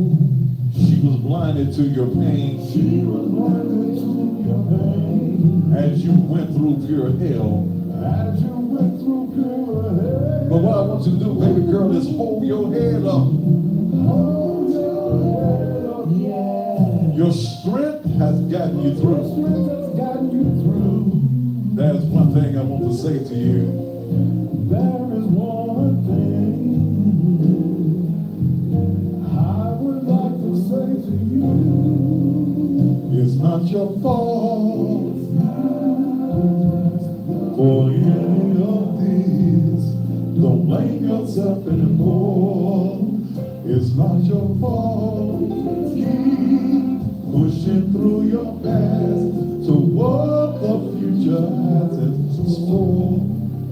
She was blinded to your pain She was blinded to your pain. as you went through pure hell. As you went through pure hell. But what I want you to do, baby girl, is hold your head up. Hold your head up, yeah. Your strength has gotten you Your through. strength has gotten you through. There's one thing I want to say to you. There is one thing I would like to say to you. It's not your fault for any of these. Don't blame yourself anymore. It's not your fault. Keep pushing through your past to what the future has in store.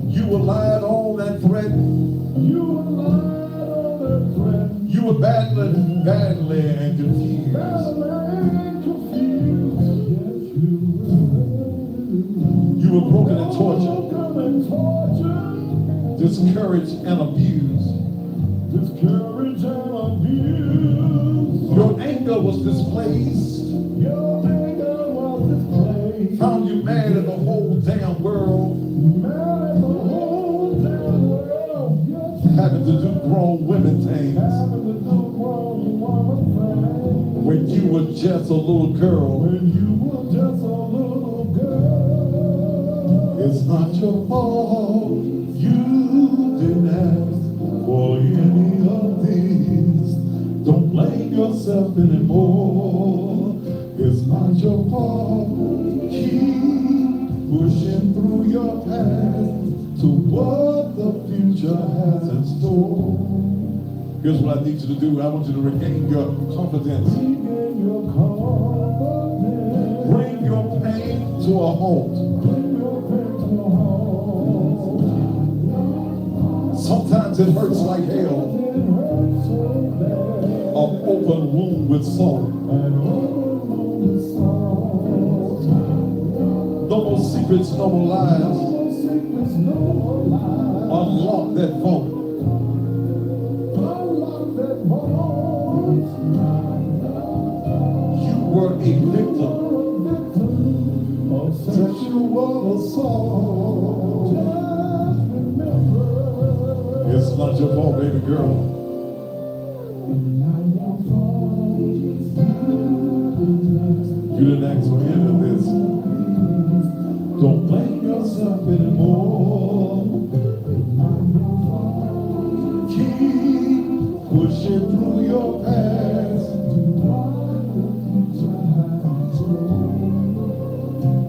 You were lied on and threatened. You were lied on and threatened. You were badly and confused. Badly and confused. Yes, you were. You were broken and tortured, Broken and tortured. discouraged and abused. Discouraged and abused. Your anger was displaced. Your anger was displayed. Found you mad at the whole damn world. Mad at the whole damn world. Yes. Having to do grown women things Having to do grown woman things. when you were just a little girl. When you were just a little girl. not your fault. You didn't ask for any of this. Don't blame yourself anymore. It's not your fault. Keep pushing through your past to what the future has in store. Here's what I need you to do. I want you to regain your confidence. Regain your confidence. Bring your pain to a halt. Bring your pain to a halt. Sometimes it hurts like hell. An open wound with salt. No more secrets, no more lies. Unlock that vault. You were a victim of sexual assault. It's not your fault, baby girl. You didn't ask for any of this. Don't blame yourself anymore. Keep pushing through your past.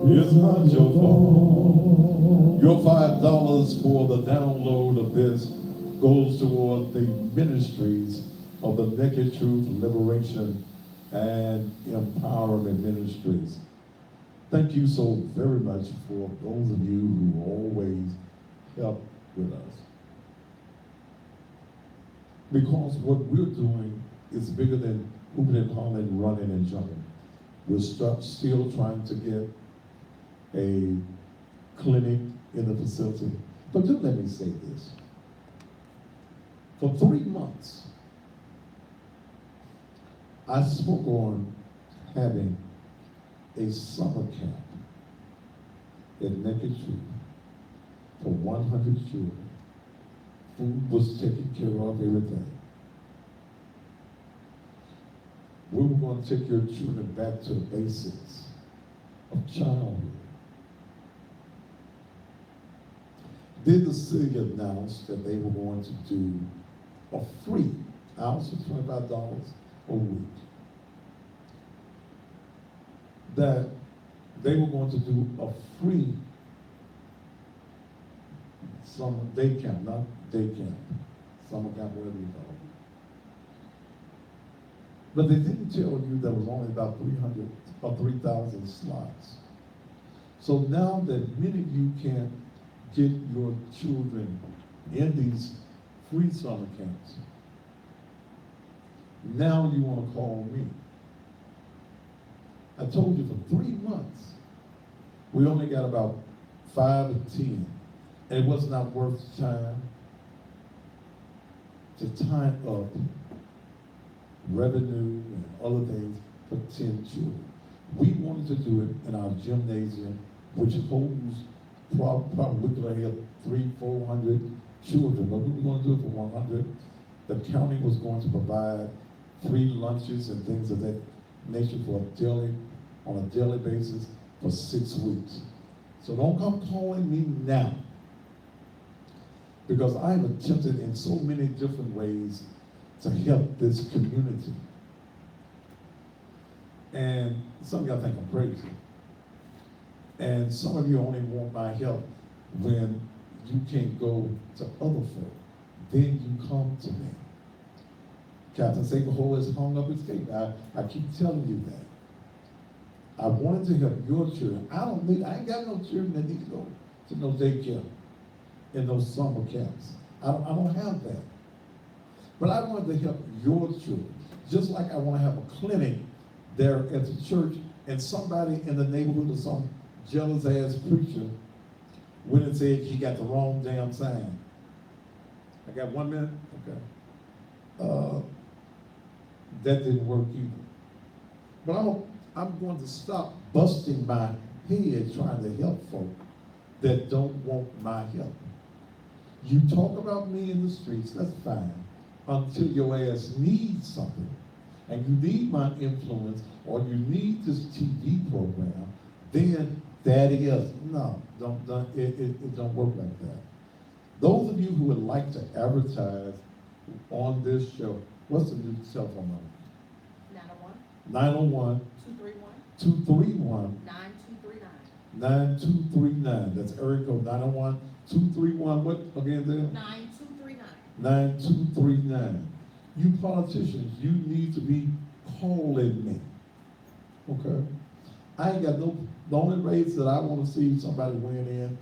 It's not your fault. Your $5 for the download of this goes toward the ministries of the Naked Truth Liberation and Empowerment Ministries. Thank you so very much for those of you who always help with us. Because what we're doing is bigger than hooping and hollering, running and jumping. We're still trying to get a clinic in the facility. But do let me say this. For 3 months, I spoke on having a summer camp at Naked Truth for 100 children. Food was taken care of, everything. We were going to take your children back to the basics of childhood. Then the city announced that they were going to do a free house for $25 a week. That they were going to do a free summer day camp, not day camp, summer camp, whatever you call it. But they didn't tell you there was only about 300 or 3,000 slots. So now that many of you can't get your children in these free summer camps, now you want to call me. I told you for 3 months, we only got about 5 or 10. And it was not worth the time to time up revenue and other things for 10 children. We wanted to do it in our gymnasium, which holds probably we could have 300-400 children, but we were going to do it for 100. The county was going to provide free lunches and things of that nature on a daily basis for 6 weeks. So don't come calling me now, because I've attempted in so many different ways to help this community. And some of y'all think I'm crazy. And some of you only want my help when you can't go to other folk. Then you come to me. Captain Saberho has hung up his cape. I keep telling you that. I wanted to help your children. I ain't got no children that need to go to no daycare in those summer camps. I don't have that. But I wanted to help your children. Just like I want to have a clinic there at the church, and somebody in the neighborhood or some jealous ass preacher went and said he got the wrong damn sign. I got 1 minute? Okay. That didn't work either. But I'm going to stop busting my head trying to help folk that don't want my help. You talk about me in the streets, that's fine, until your ass needs something, and you need my influence, or you need this TV program, then Daddy else. No, it don't work like that. Those of you who would like to advertise on this show, what's the new cell phone number? 901 901 231 231 9239. 9239. That's area code 901 231. What again there? 9239. 9239. You politicians, you need to be calling me. Okay? I ain't got no, the only race that I want to see somebody win in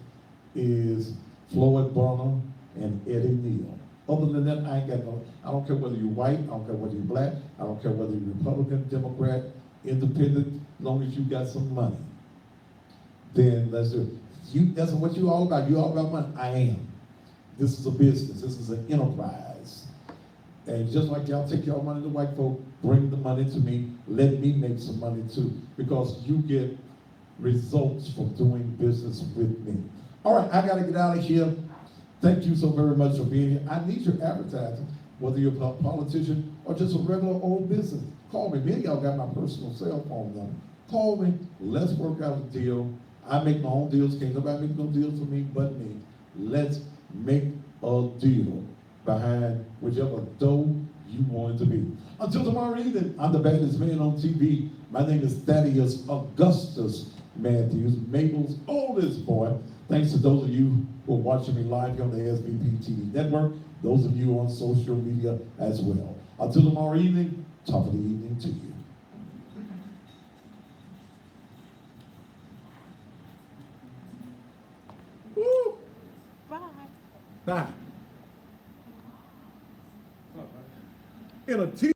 is Floyd Bonner and Eddie Neal. Other than that, I ain't got no, I don't care whether you're white, I don't care whether you're black, I don't care whether you're Republican, Democrat, Independent, as long as you got some money. Then let's do it. That's what you all about. You all about money. I am. This is a business. This is an enterprise. And just like y'all take y'all money to white folk, bring the money to me. Let me make some money too, because you get results from doing business with me. All right, I got to get out of here. Thank you so very much for being here. I need your advertising, whether you're a politician or just a regular old business. Call me. Many of y'all got my personal cell phone number. Call me. Let's work out a deal. I make my own deals. Can't nobody make no deals for me but me. Let's make a deal behind whichever dough you want it to be. Until tomorrow evening, I'm the baddest man on TV. My name is Thaddeus Augustus Matthews, Mabel's oldest boy. Thanks to those of you who are watching me live here on the SBP TV network, those of you on social media as well. Until tomorrow evening, top of the evening to you. Woo! Bye. Bye. In a T